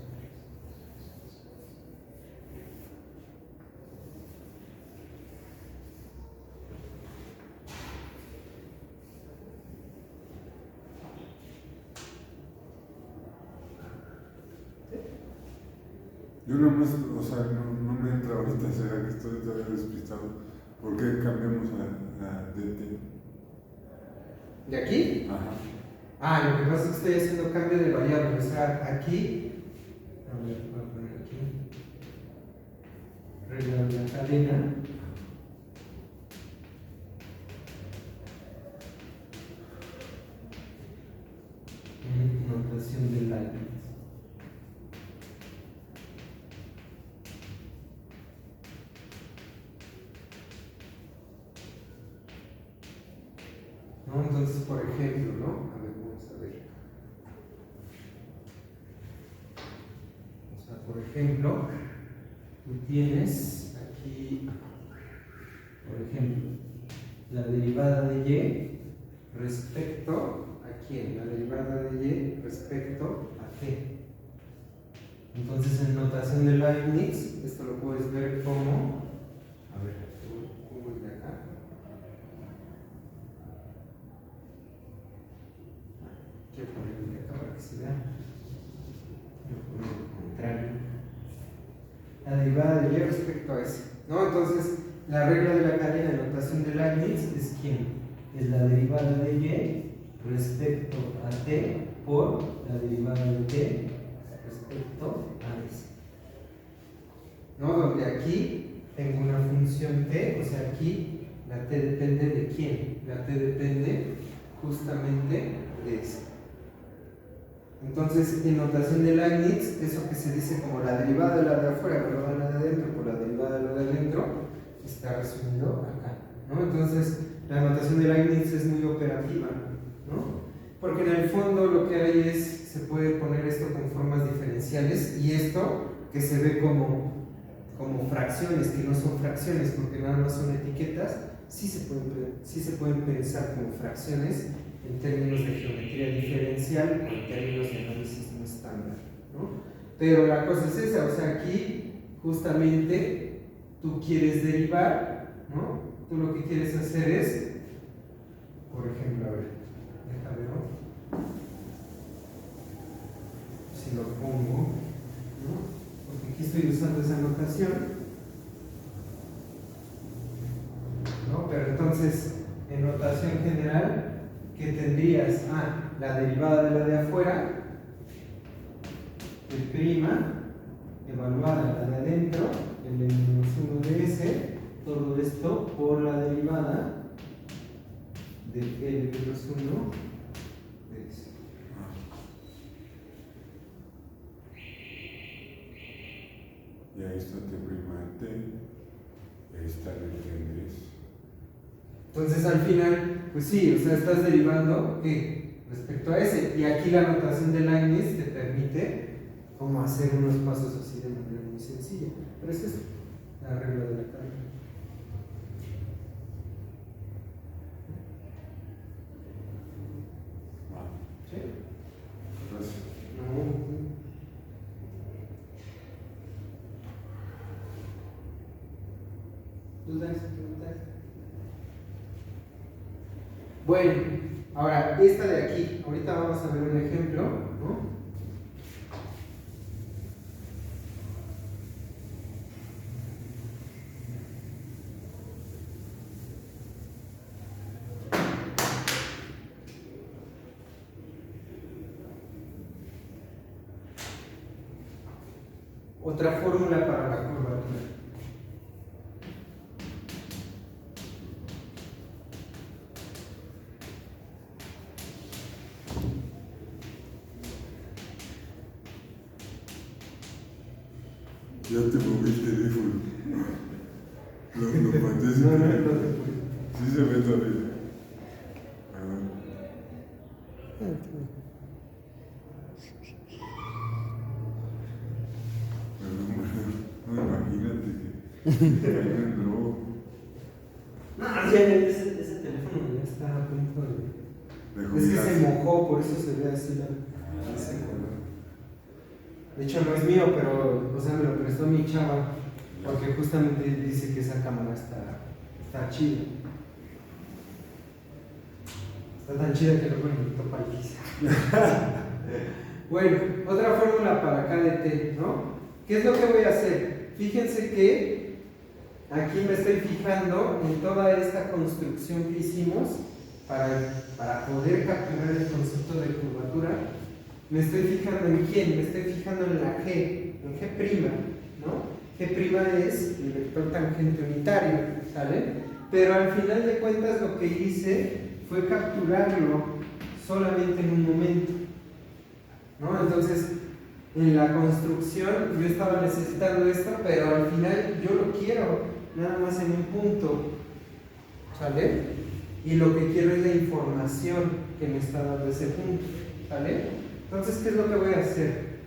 Yo nomás, o sea, no me entra ahorita, será que estoy todavía despistado. ¿Por qué cambiamos a DT? ¿De aquí? Ajá. Lo que pasa es que estoy haciendo cambio de variable. O sea, aquí, a ver, voy a poner aquí, regla de la cadena. Notación de Leibniz. ¿No? Entonces, por ejemplo, ¿no? A ver, vamos a ver. O sea, por ejemplo, tú tienes aquí, por ejemplo, la derivada de y respecto a quién, la derivada de y respecto a t. Entonces, en notación de Leibniz, esto lo puedes ver como, a ver, ¿cómo es de acá? Quiero ponerlo de acá para que se vea. Quiero ponerlo lo contrario. La derivada de y respecto a s. ¿No? Entonces, la regla de la cadena de notación de Leibniz es ¿quién? Es la derivada de y respecto a t por la derivada de t respecto a s. ¿No? porque aquí tengo una función t, o sea, aquí la t depende de quién, la t depende justamente de eso. Entonces, en notación de Leibniz, eso que se dice como la derivada de la de afuera, pero la de adentro por la derivada de la de adentro, está resumido acá, ¿no? Entonces, la notación de Leibniz es muy operativa, ¿no? Porque en el fondo lo que hay es, se puede poner esto con formas diferenciales y esto que se ve como fracciones, que no son fracciones porque nada más son etiquetas, sí se pueden pensar como fracciones en términos de geometría diferencial o en términos de análisis no estándar, ¿no? Pero la cosa es esa, o sea, aquí justamente tú quieres derivar, ¿no? Tú lo que quieres hacer es, por ejemplo, a ver, déjame ver si lo pongo, ¿no? Porque aquí estoy usando esa notación, ¿no? Pero entonces, en notación general, ¿qué tendrías? La derivada de la de afuera, el prima, evaluada la de adentro, el -1 de S, todo esto por la derivada de L-1 de S. Y ahí está T' de T, y ahí está el de S. Entonces al final, pues sí, o sea, estás derivando ¿qué? Respecto a ese. Y aquí la notación de Leibniz te permite como hacer unos pasos así de manera muy sencilla. Pero es eso, la regla de la carga. ¿Sí? Gracias. No. ¿Dudas? ¿Preguntas? Bueno, ahora esta de aquí, ahorita vamos a ver un ejemplo, ¿no? Otra fórmula para la curvatura. Ya te moví el teléfono. Lo mandé sin No, querer. no. Sí se ve todavía. No, imagínate que caiga en globo. No, ya ese teléfono ya está a punto de... Es que se mojó, por eso se ve así ese color. De hecho no es mío, pero, o sea, me lo prestó mi chava, porque justamente dice que esa cámara está chida. Está tan chida que luego me invitó paliza. Bueno, otra fórmula para K de T, ¿no? ¿Qué es lo que voy a hacer? Fíjense que aquí me estoy fijando en toda esta construcción que hicimos para poder capturar el concepto de curvatura. Me estoy fijando en quién, me estoy fijando en la G, en G', ¿no? G' es el vector tangente unitario, ¿sale? Pero al final de cuentas lo que hice fue capturarlo solamente en un momento, ¿no? Entonces, en la construcción yo estaba necesitando esto, pero al final yo lo quiero nada más en un punto, ¿sale? Y lo que quiero es la información que me está dando ese punto, ¿sale? Entonces, ¿qué es lo que voy a hacer?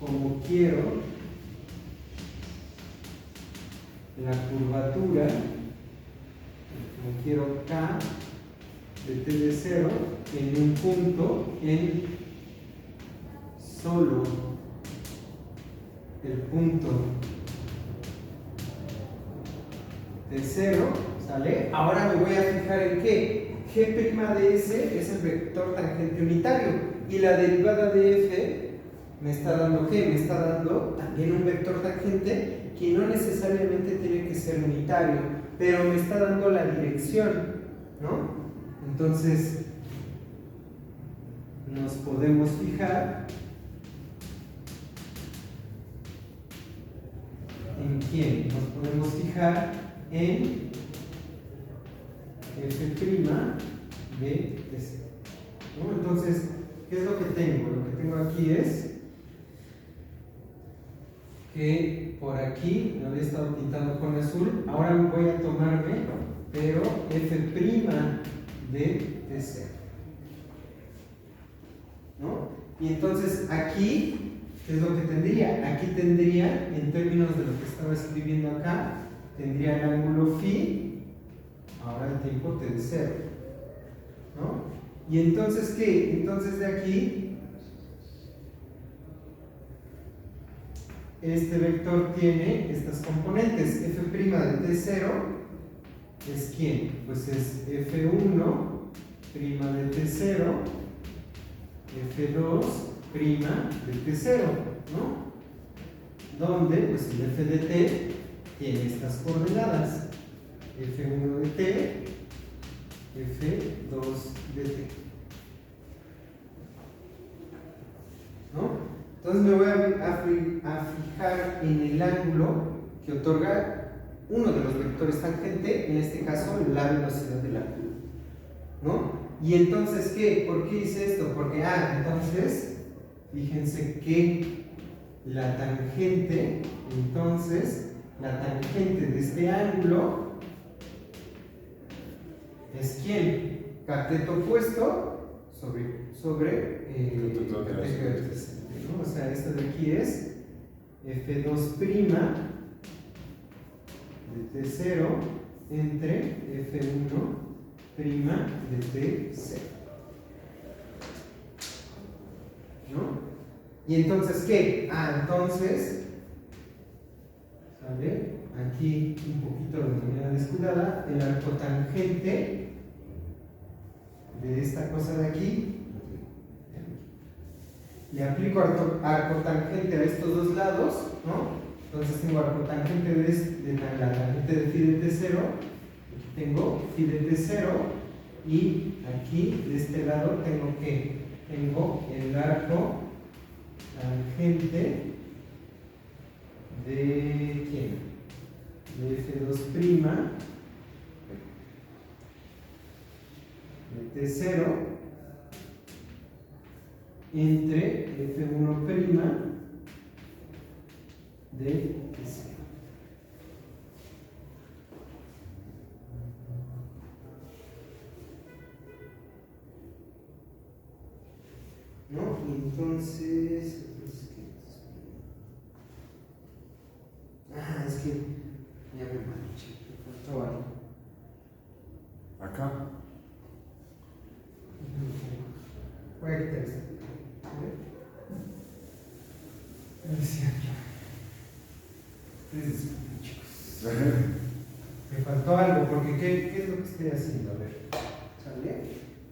Como quiero la curvatura, como quiero K de T de 0 en un punto en solo el punto de 0, ¿sale? Ahora me voy a fijar en qué. G' de S es el vector tangente unitario y la derivada de F me está dando ¿qué? Me está dando también un vector tangente que no necesariamente tiene que ser unitario, pero me está dando la dirección, ¿no? Entonces nos podemos fijar quién? Nos podemos fijar en f' de T0. ¿No? Entonces, ¿qué es lo que tengo? Lo que tengo aquí es que por aquí lo había estado pintando con azul, ahora voy a tomarme, pero f' de T0. ¿No? Y entonces aquí, ¿qué es lo que tendría? Aquí tendría, en términos de lo que estaba escribiendo acá, tendría el ángulo phi, ahora el tiempo t de 0. ¿No? Y entonces, ¿qué? Entonces de aquí, este vector tiene estas componentes. F' de T0 es ¿quién? Pues es F1' de T0, F2' de T0, ¿no? Donde, pues el F de T tiene estas coordenadas. F1 de T, F2 de T. ¿No? Entonces me voy a fijar en el ángulo que otorga uno de los vectores tangente, en este caso la velocidad del ángulo. ¿No? Y entonces, ¿qué? ¿Por qué hice esto? Porque, entonces, fíjense que la tangente, la tangente de este ángulo es ¿quién? Cateto opuesto sobre cateto adyacente, ¿no? O sea, esto de aquí es F2' de T0 entre F1' de T0. ¿No? Y entonces, ¿qué? Entonces, ¿sale? Aquí un poquito de manera descuidada, el arco tangente de esta cosa de aquí, le aplico arco tangente a estos dos lados, ¿no? Entonces tengo arco tangente de la tangente de phi de T0, aquí tengo phi de T0, y aquí de este lado tengo que tengo el arco tangente de ¿quién? De F2' de T0 entre F1' de T0. ¿No? Y entonces, es que ya me manché, me faltó algo. Acá. Voy a quitar esto. Disculpen, chicos. Me faltó algo, porque ¿qué es lo que estoy haciendo? A ver, ¿sale?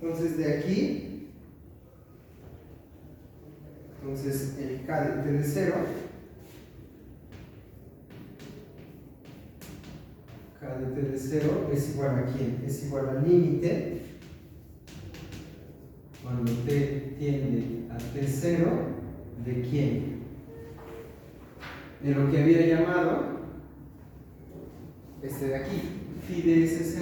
Entonces de aquí, entonces el K de T de 0, K de T de 0 es igual a ¿quién? Es igual al límite cuando T tiende a T0 de ¿quién? De lo que había llamado este de aquí, phi de S0,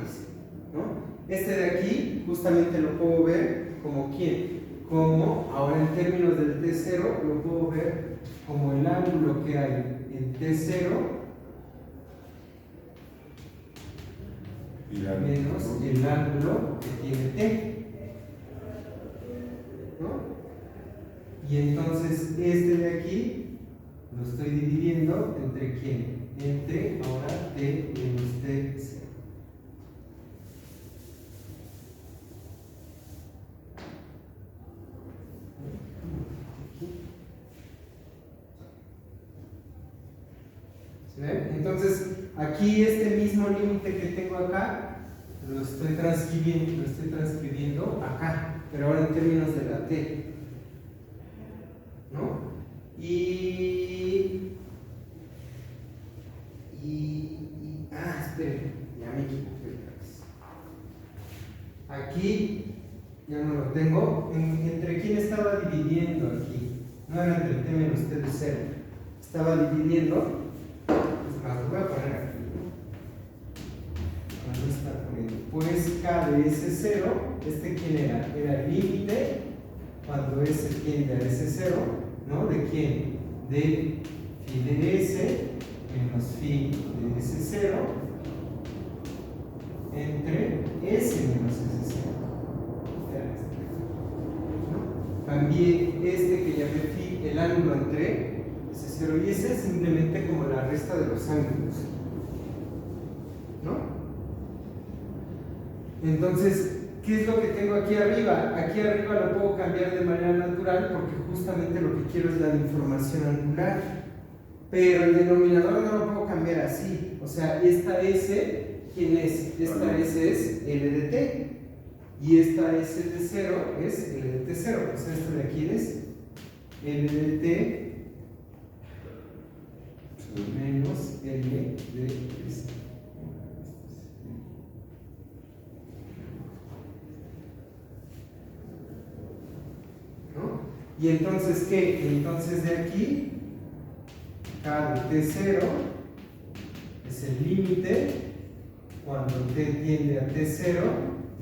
S, ¿no? Este de aquí justamente lo puedo ver como ¿quién? Como, ahora en términos del T0, lo puedo ver como el ángulo que hay en T0 menos el ángulo que tiene T, ¿no? Y entonces este de aquí lo estoy dividiendo entre ¿quién? Entre ahora T menos T0. ¿Se ve? Entonces, aquí este mismo límite que tengo acá lo estoy transcribiendo acá, pero ahora en términos de la T, ¿no? Esperen, ya me equivoqué. Aquí ya no lo tengo. ¿Entre quién estaba dividiendo aquí? No era entre T menos T de 0. Estaba dividiendo más lo voy a poner aquí, ¿no? Cuando está poniendo, pues K de S0, ¿quién era? Era el límite cuando S tiende a S0, ¿no? ¿De quién? De phi de S menos phi de S0 entre S menos S0. Cambié que llamé phi, el ángulo entre S0 y S, simplemente como la resta de los ángulos, ¿no? Entonces, ¿qué es lo que tengo aquí arriba? Aquí arriba lo puedo cambiar de manera natural porque justamente lo que quiero es la información angular. Pero el denominador no lo puedo cambiar así. O sea, esta S, ¿quién es? Esta S es L de T. Y esta S de 0 es L de T0. O sea, esto de aquí es L de T menos L de S. ¿No? Y entonces, ¿qué? Entonces de aquí, K de T0 es el límite cuando T tiende a T0,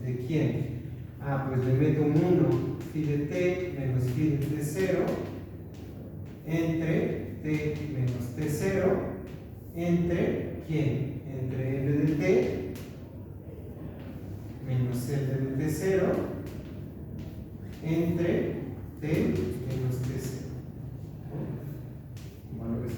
¿de quién? Ah, pues le meto un 1, phi de T menos phi de T0 entre T menos T0 entre ¿quién? Entre L de T menos L de T0 entre T menos T0. Valores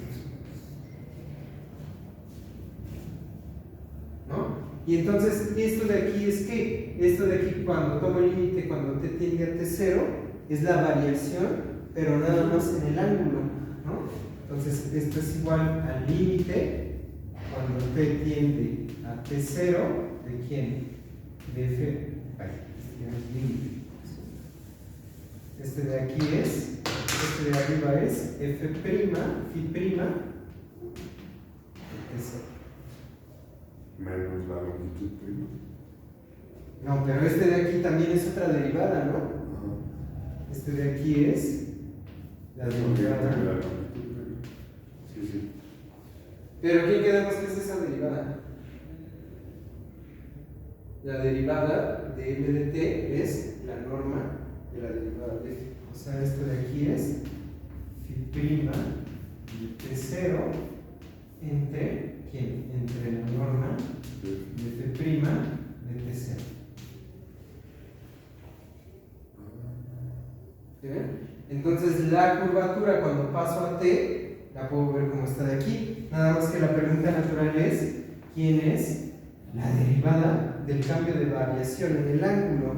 ¿no? Y entonces, esto de aquí es ¿qué? Esto de aquí, cuando tomo el límite, cuando T tiende a T0, es la variación, pero nada más en el ángulo, ¿no? Entonces, esto es igual al límite cuando T tiende a T0, ¿de quién? De F. Límite. Este de aquí es, este de arriba es F', phi prima, de T0. Menos la longitud prima. No, pero este de aquí también es otra derivada, ¿no? Ajá. Este de aquí es la derivada. La longitud prima. Sí, sí. Pero ¿quién quedamos que es esa derivada? La derivada de L de T es la norma de la derivada de F. O sea, esto de aquí es phi prima de T0 entre ¿quién? Entre la norma de F' de T0. ¿Sí ven? Entonces la curvatura cuando paso a T la puedo ver como está de aquí. Nada más que la pregunta natural es ¿quién es la derivada del cambio de variación en el ángulo?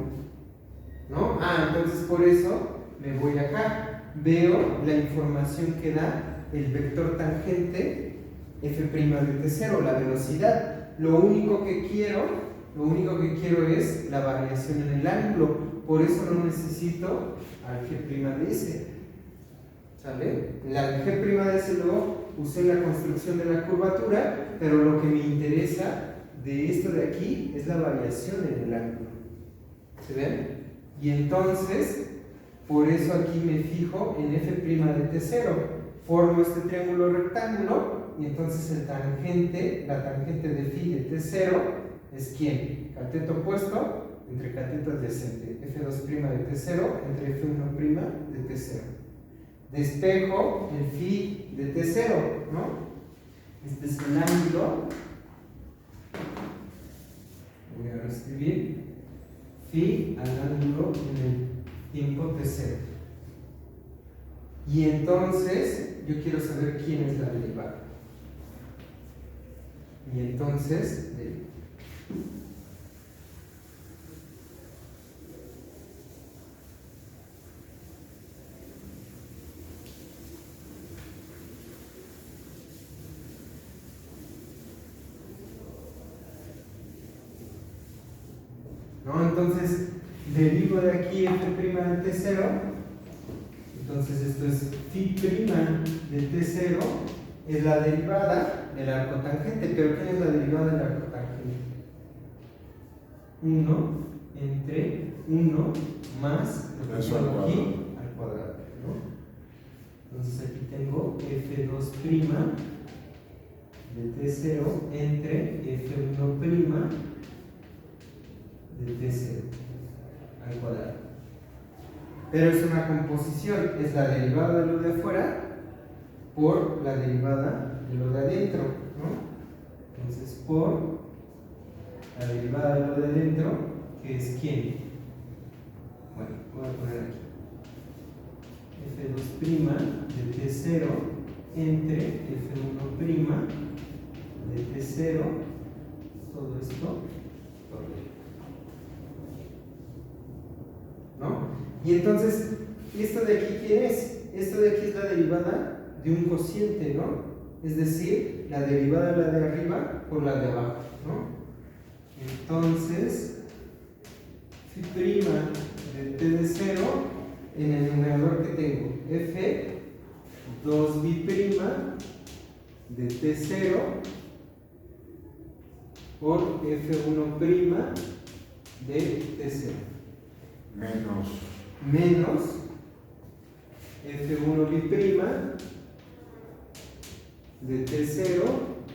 ¿No? Ah, entonces por eso me voy acá. Veo la información que da el vector tangente F' de T0, la velocidad. Lo único que quiero es la variación en el ángulo. Por eso no necesito al G' de S. ¿Sale? La G' de S luego usé la construcción de la curvatura, pero lo que me interesa de esto de aquí es la variación en el ángulo. ¿Se ven? Y entonces, por eso aquí me fijo en F' de T0. Formo este triángulo rectángulo. Y entonces la tangente de phi de T0 es ¿quién? Cateto opuesto entre cateto adyacente. F2' de T0 entre F1' de T0. Despejo el phi de T0, ¿no? Este es el ángulo. Voy a reescribir phi al ángulo en el tiempo T0. Y entonces yo quiero saber quién es la derivada. Y entonces ¿no? Entonces derivo de aquí F' de T0. Entonces esto es phi' de T0 es la derivada del arco tangente. ¿Pero qué es la derivada del arco tangente? 1 entre 1 más lo que tengo aquí al cuadrado, ¿no? Entonces aquí tengo F2' de T0 entre F1' de T0 al cuadrado. Pero es una composición, es la derivada de lo de afuera por la derivada de lo de adentro, ¿no? Entonces, por la derivada de lo de adentro, que es ¿quién? Bueno, voy a poner aquí F2' de T0 entre F1' de T0, todo esto, por ¿no? Y entonces, ¿esto de aquí quién es? Esto de aquí es la derivada de un cociente, ¿no? Es decir, la derivada de la de arriba por la de abajo, ¿no? Entonces, phi' de T de 0, en el numerador que tengo, F 2' de T0 por F1' de T0 menos F1' de T0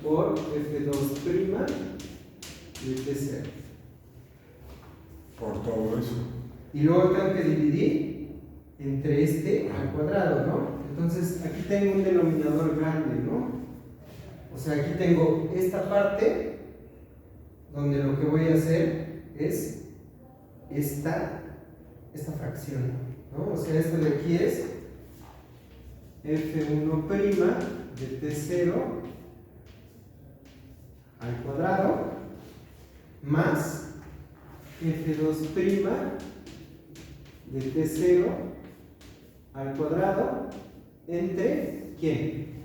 por F2' de T0. Por todo eso. Y luego tengo que dividir entre este al cuadrado, ¿no? Entonces aquí tengo un denominador grande, ¿no? O sea, aquí tengo esta parte donde lo que voy a hacer es esta fracción, ¿no? O sea, esto de aquí es F1' de T0 al cuadrado más F2' de T0 al cuadrado entre ¿quién?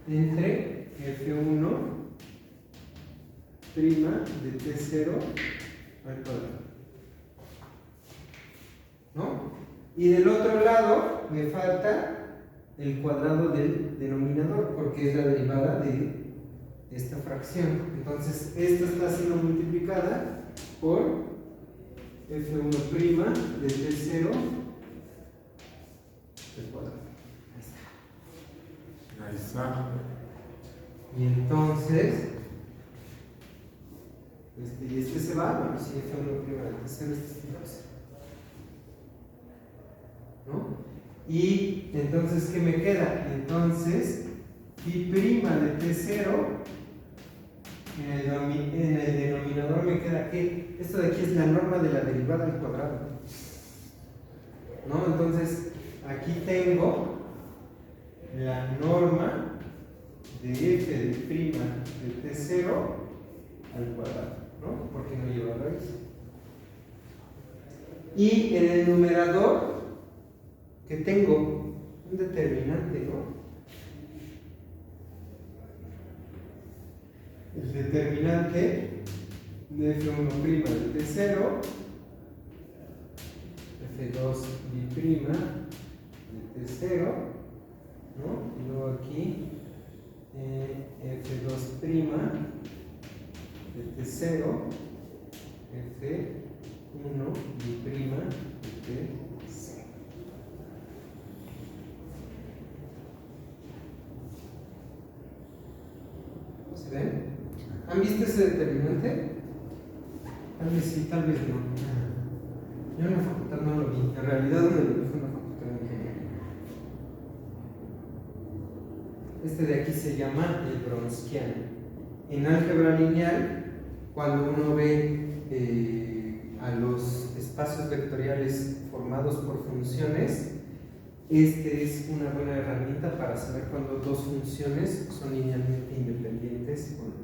Entre F1' de T0 al cuadrado, ¿no? Y del otro lado me falta el cuadrado del denominador, porque es la derivada de esta fracción. Entonces, esta está siendo multiplicada por F1' de T0 al cuadrado. Ahí está. Y entonces, y este se va, bueno, si F1' de T0, este se ¿no? Y entonces, ¿qué me queda? Entonces, phi' de T0 en el denominador me queda que esto de aquí es la norma de la derivada al cuadrado, ¿no? Entonces, aquí tengo la norma de f de' de T0 al cuadrado, ¿no? Porque no lleva raíz. Y en el numerador que tengo un determinante, ¿no? El determinante de F1' de T0, F2' de T0, ¿no? Y luego aquí F2' de T0, F1' de T0. ¿Se ven? ¿Han visto ese determinante? Tal vez sí, tal vez no. Yo en la facultad no lo vi. En realidad donde lo vi fue en la facultad de ingeniería. Este de aquí se llama el Wronskiano. En álgebra lineal, cuando uno ve a los espacios vectoriales formados por funciones, este es una buena herramienta para saber cuando dos funciones son linealmente independientes o no,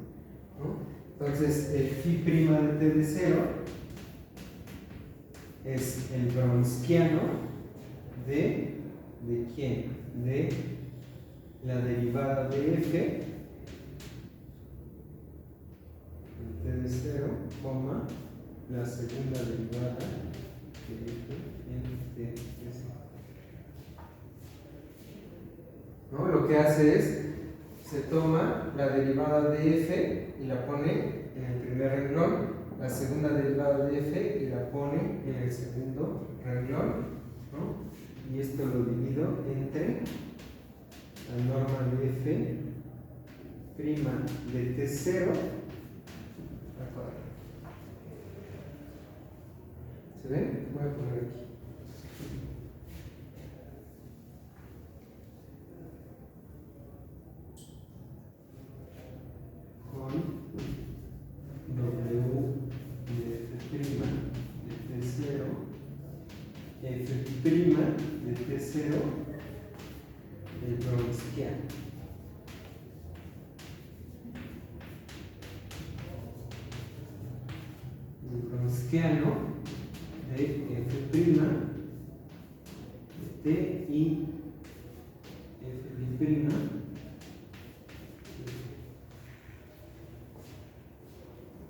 ¿no? Entonces, el phi' de T de 0 es el Wronskiano de ¿quién? De la derivada de f de T de 0, coma, la segunda derivada de f en T de 0. ¿No? Lo que hace es, se toma la derivada de f y la pone en el primer renglón, la segunda derivada de f y la pone en el segundo renglón, ¿no? Y esto lo divido entre la norma de f' de T0 al cuadrado. ¿Se ven? Voy a poner aquí. Con W de F' de T0, F' de T0, el Bronsquiano. El Bronsquiano de F' de T y F'.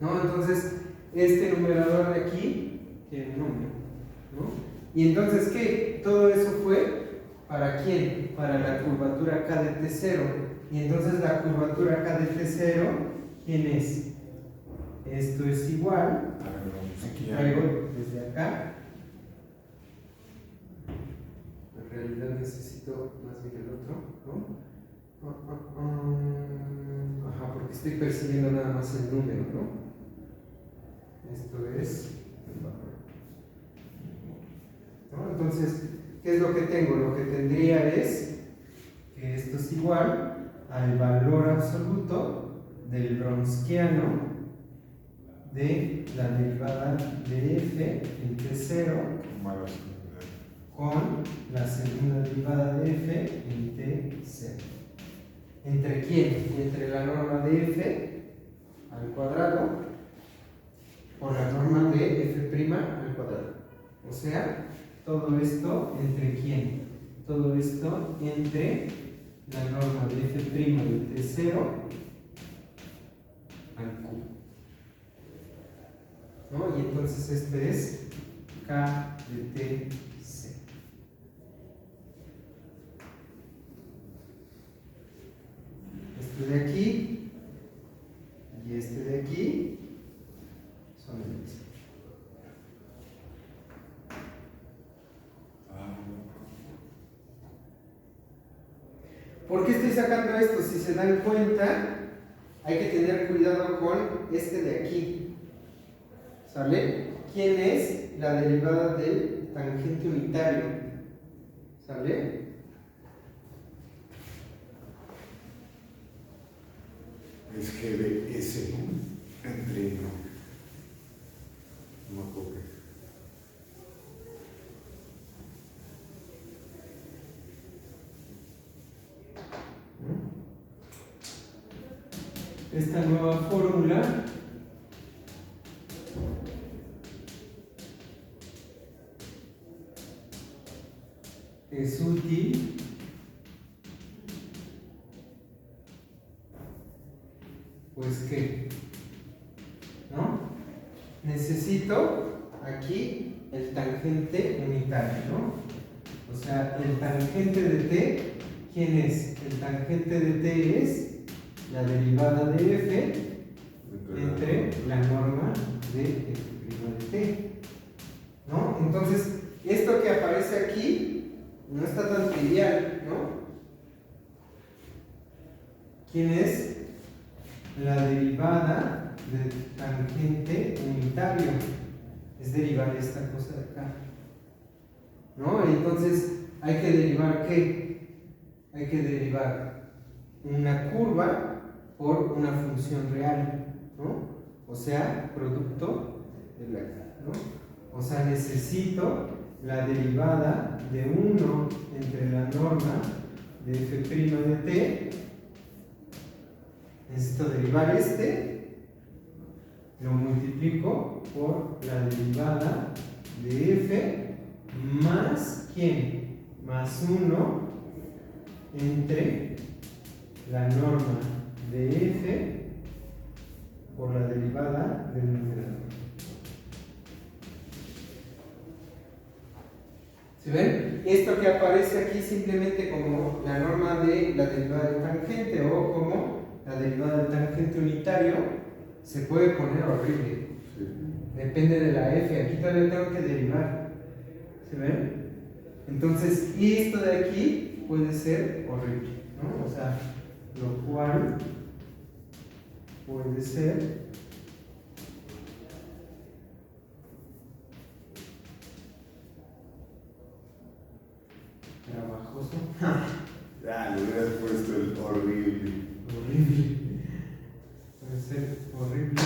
¿No? Entonces, este numerador de aquí tiene un nombre, ¿no? Y entonces, ¿qué? Todo eso fue ¿para quién? Para la curvatura K de T0. Y entonces la curvatura K de T0, ¿quién es? Esto es igual. Aquí traigo desde acá. En realidad necesito más bien el otro, ¿no? Ajá, porque estoy percibiendo nada más el número, ¿no? Esto es el valor, ¿no? Entonces, ¿qué es lo que tengo? Lo que tendría es que esto es igual al valor absoluto del Bronsquiano de la derivada de f en T0 con la segunda derivada de f en T0. ¿Entre quién? Entre la norma de f al cuadrado por la norma de f' al cuadrado. O sea, todo esto entre quién? Todo esto entre la norma de f' de T0 al cubo. ¿No? Y entonces este es K de T0. Este de aquí y este de aquí son el mismo. ¿Por qué estoy sacando esto? Si se dan cuenta, hay que tener cuidado con este de aquí. ¿Sale? ¿Quién es la derivada del tangente unitario? ¿Sale? Es que de S entre no coque. Esta nueva fórmula es útil pues que, ¿no? Necesito aquí el tangente unitario, ¿no? O sea, el tangente de t, ¿quién es? El tangente de t es la derivada de f entre la norma de f' de t, ¿no? Entonces, esto que aparece aquí no está tan trivial, ¿no? ¿Quién es? La derivada del tangente unitario. Es derivar esta cosa de acá, ¿no? Entonces, hay que derivar ¿qué? Hay que derivar una curva por una función real, ¿no? O sea, producto de la acá, ¿no? O sea, necesito la derivada de 1 entre la norma de f' de t. Necesito derivar este, lo multiplico por la derivada de f más ¿quién? Más 1 entre la norma de f por la derivada del numerador. ¿Se ven? Esto que aparece aquí simplemente como la norma de la derivada del tangente o como la derivada del tangente unitario se puede poner horrible. Sí. Depende de la f. Aquí todavía tengo que derivar. ¿Se ven? Entonces, y esto de aquí puede ser horrible, ¿no? O sea, lo cual puede ser trabajoso. Ya, le hubieras puesto el horrible. Horrible. Puede ser horrible.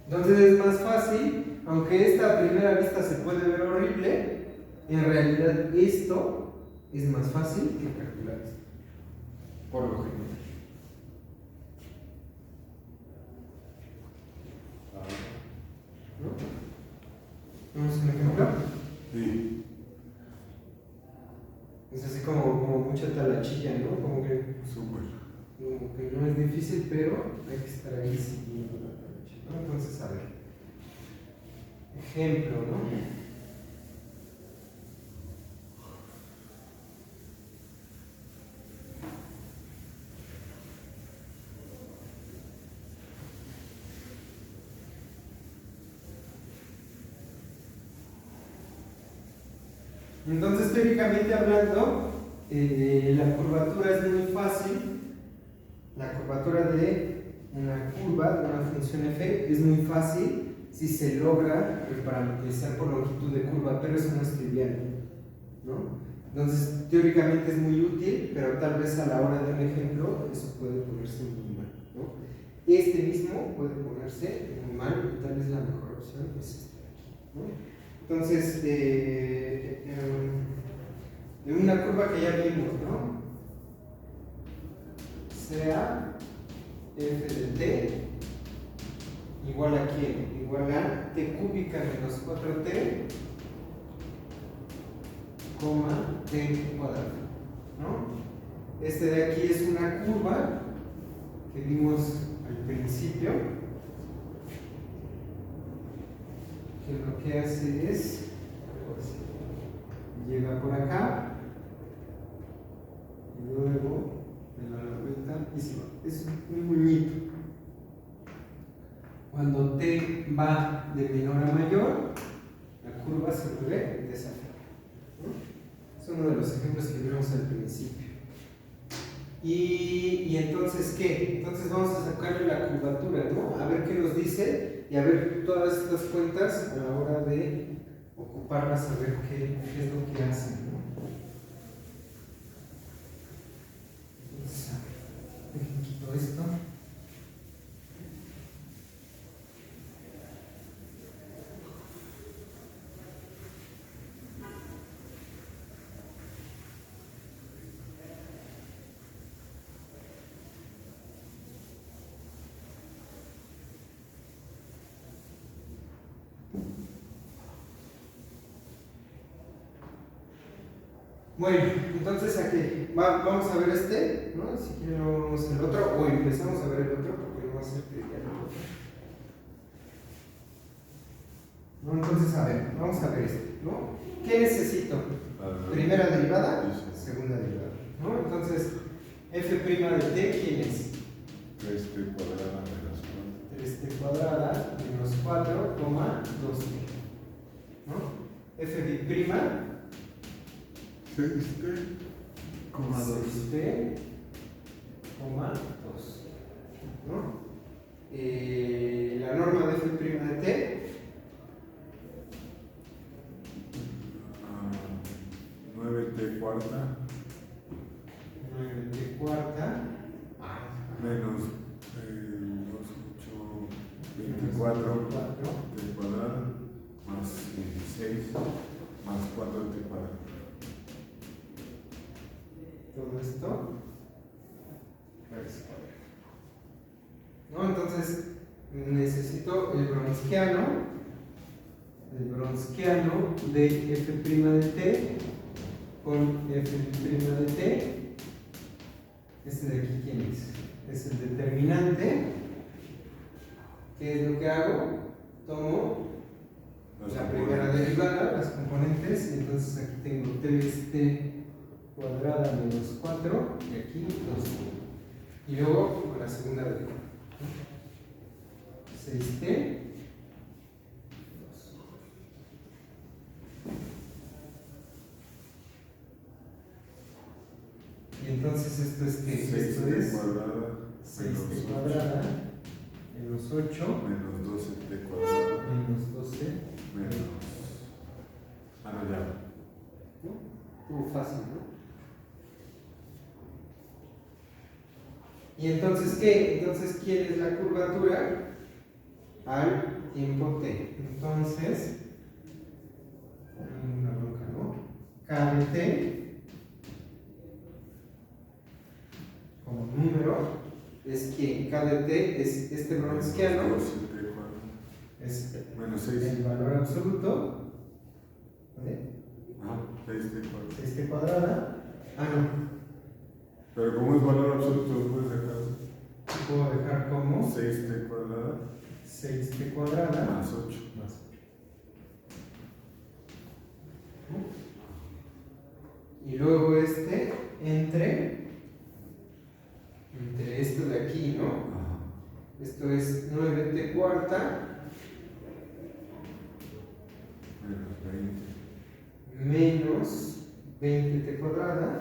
Entonces es más fácil, aunque esta a primera vista se puede ver horrible, en realidad esto es más fácil que calcular esto, por lo general. ¿No? ¿Vamos a un ejemplo? Sí. Es así como mucha talachilla, ¿no? Como que no es difícil, pero hay que estar ahí siguiendo la talachilla, ¿no? Entonces, a ver. Ejemplo, ¿no? Entonces, teóricamente hablando, la curvatura es muy fácil. La curvatura de una curva, de una función f, es muy fácil si se logra parametrizar por longitud de curva, pero eso no es trivial, ¿no? Entonces, teóricamente es muy útil, pero tal vez a la hora de un ejemplo eso puede ponerse muy mal, ¿no? Este mismo puede ponerse muy mal y tal vez la mejor opción es este de aquí, ¿no? Entonces, de una curva que ya vimos, ¿no? Sea f de t igual a ¿quién? Igual a t cúbica menos 4t, coma t cuadrado, ¿no? Este de aquí es una curva que vimos al principio, que lo que hace es, llega por acá, y luego me da la vuelta y se va. Es un muñito. Cuando t va de menor a mayor, la curva se mueve de esa forma, ¿no? Es uno de los ejemplos que vimos al principio. Y entonces, ¿qué? Entonces vamos a sacarle la curvatura, ¿no? A ver qué nos dice y a ver todas estas cuentas a la hora de ocuparlas, a ver qué es lo que hacen, ¿no? Entonces, a ver, dejen quito esto. Bueno, entonces aquí vamos a ver este, ¿no? Si quieren vamos el otro, o empezamos a ver el otro porque no va a ser trivial el otro. ¿No? Entonces, a ver, vamos a ver este, ¿no? ¿Qué necesito? Primera derivada, segunda derivada, ¿no? Entonces, f' de t, ¿quién es? 3t cuadrada menos 4. 3t cuadrada menos 4, 2t, ¿no? f', 6t, coma 2. 6t, 2, ¿no? La norma de f' de t, 9t cuarta 9t cuarta menos 2, 8, 24 t cuadrada más 16 más 4t cuadrada. todo esto raíz cuadrada, ¿no? Entonces necesito el Wronskiano de f' de t con f' de t. Este de aquí, ¿quién es? Es el determinante. ¿Qué es lo que hago? Tomo la primera derivada, las componentes, y entonces aquí tengo 3t cuadrada menos 4 y aquí 2t. Y luego con la segunda derivada, 6t 6t cuadrada menos 8 menos 12t cuadrado menos 12 menos. Ah, no, ya. ¿no? Estuvo fácil, ¿no? ¿Y entonces qué? Entonces, ¿quién es la curvatura al tiempo t? Entonces, una bronca, ¿no? K de t como número es quien K de t es este bronsquiano, Menos 12t cuadrado es menos 6. el valor absoluto, ¿vale? Ah, 6t cuadrado. 6t cuadrada. Ah, no. Pero como es valor absoluto, lo puedes dejar Puedo dejar como 6t cuadrada 6t cuadrada más 8. más 8. Y luego este entre esto de aquí, ¿no? Ajá. Esto es 9t cuarta Menos 20. menos 20t cuadrada.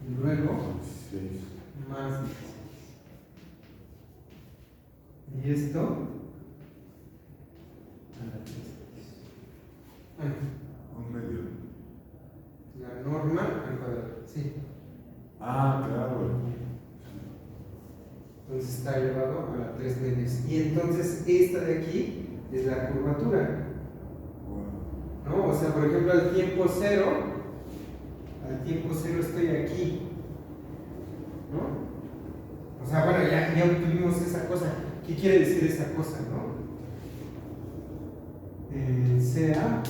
Y luego 6. más 16. Y esto a la 3. Bueno, Un medio. la norma al cuadrado, sí. Ah, claro. Entonces está elevado a la 3 medios. Y entonces esta de aquí es la curvatura, Wow. ¿no? O sea, por ejemplo, al tiempo cero estoy aquí, ¿no? O sea, bueno, ya obtuvimos esa cosa. ¿Qué quiere decir esa cosa, no? Sea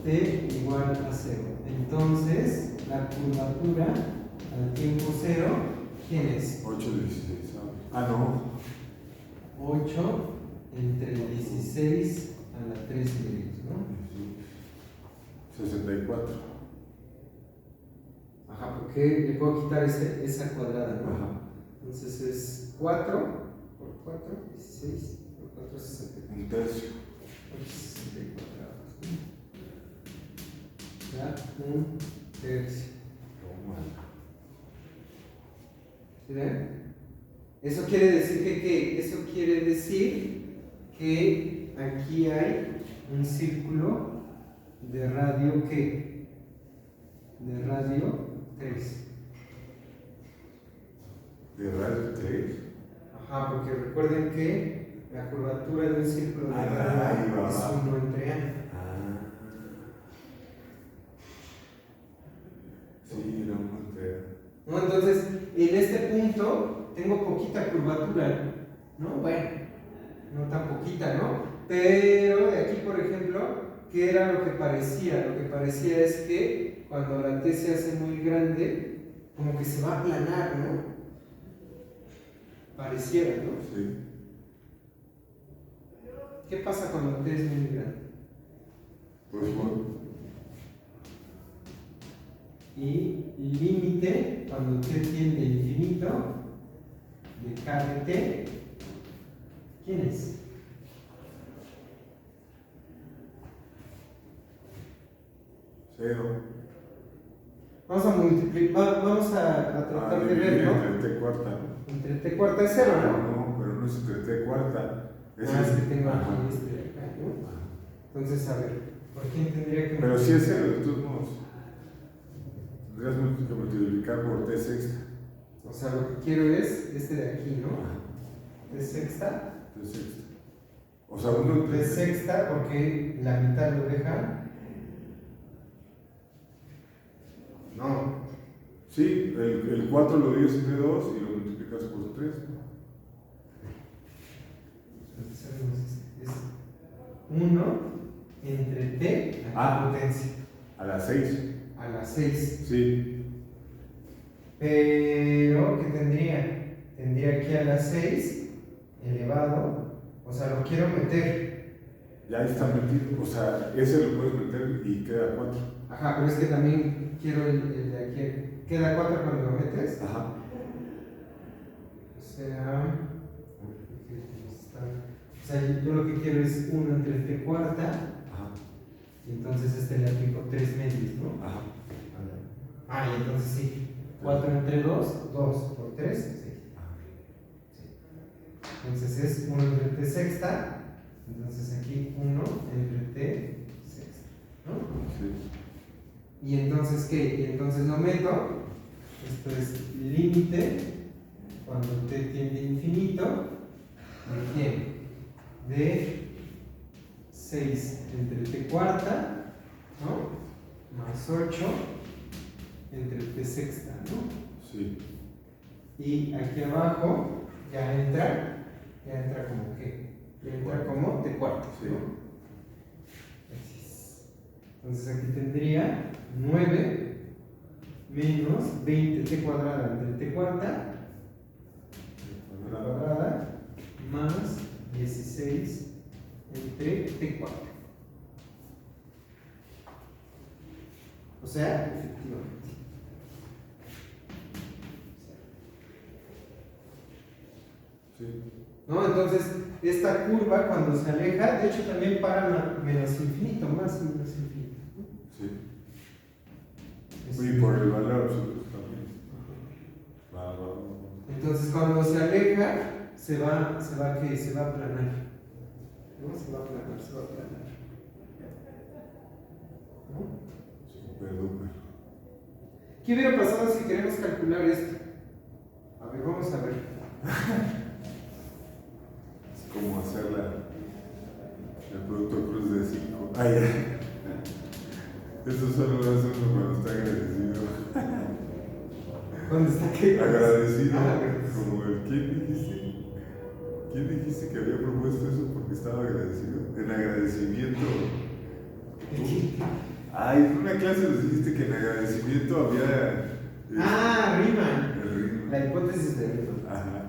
t igual a 0. Entonces, la curvatura al tiempo cero, ¿quién es? 8, 16. Ah, no. 8 entre 16 a la 3 medios, ¿no? 64. Ajá, porque le puedo quitar esa cuadrada, ¿no? Ajá. Entonces es 4 por 4, 16 por 4, 64. Un tercio. 64 grados. Ya, un tercio. Toma. ¿Sí ven? Eso quiere decir que ¿qué? Eso quiere decir que aquí hay un círculo de radio ¿qué? De radio 3. ¿De radio 3? Ajá, porque recuerden que la curvatura de un círculo de Ahí radio va. es 1 entre A. Ah. Sí, era un entre. ¿No? Entonces, en este punto tengo poquita curvatura, ¿no? Bueno, no tan poquita, ¿no? Pero de aquí, por ejemplo, ¿qué era lo que parecía? Lo que parecía es que cuando la T se hace muy grande, como que se va a aplanar, ¿no? Pareciera, ¿no? Sí. ¿Qué pasa cuando T es muy grande? Pues bueno. Y límite, cuando T tiende a infinito, de K de T, ¿quién es? Cero. Vamos a multiplicar, vamos a tratar de ver, ¿no? Entre t cuarta, ¿no? Entre T cuarta es 0, ¿no? No, pero no es entre t cuarta. Es que tengo Ajá. aquí este de acá, ¿no? Entonces, a ver, ¿por quién tendría que Pero si es cero, de todos modos. Tendrías que multiplicar por t sexta. O sea, lo que quiero es este de aquí, ¿no? Ajá. T sexta. T sexta. O sea, uno T sexta porque la mitad lo deja. No. Sí, el 4 lo divides entre 2 y lo multiplicas por 3. Es 1 entre T a la potencia. A las 6. A las 6. Sí. Pero, ¿qué tendría? Tendría aquí a las 6 elevado. O sea, lo quiero meter. Ya está metido. O sea, ese lo puedes meter y queda 4. Ajá, pero es que también quiero el de aquí. ¿Queda 4 cuando lo metes? Ajá. O sea, yo lo que quiero es 1 entre T cuarta. Ajá. Y entonces le aplico 3 medios, ¿no? Ajá. Ah, y entonces sí. 4 entre 2, 2 por 3, 6. Entonces es 1 entre t sexta. Entonces aquí 1 entre t sexta, ¿no? Sí. Y entonces, ¿qué? Y entonces lo meto. Esto es límite cuando t tiende a infinito. ¿De quién? De 6 entre t cuarta, ¿no? Más 8 entre t sexta, ¿no? Sí. Y aquí abajo ya entra como ¿qué? Ya entra como t cuarta, Sí. ¿no? Así es. Entonces aquí tendría 9 menos 20t cuadrada entre t cuarta cuadrada más 16 entre t cuarta. O sea, efectivamente. Sí. ¿No? Entonces, esta curva cuando se aleja, de hecho también para menos infinito, más menos infinito. Sí. Es- Y por el valor absoluto también. Entonces, cuando se aleja, se va ¿qué? Se va a aplanar. ¿No? Se va a aplanar. ¿No? Super duper. ¿Qué hubiera pasado si queremos calcular esto? A ver, vamos a ver. Es como hacer el producto cruz de 5. Ah, ya. Eso solo lo hace uno cuando está agradecido. ¿Dónde está qué? Agradecido. Ah, Como el ¿quién dijiste? ¿Quién dijiste que había propuesto eso porque estaba agradecido? En agradecimiento. Ay, en una clase nos dijiste que en agradecimiento había. Riemann. El ritmo. La hipótesis de Riemann. Ajá.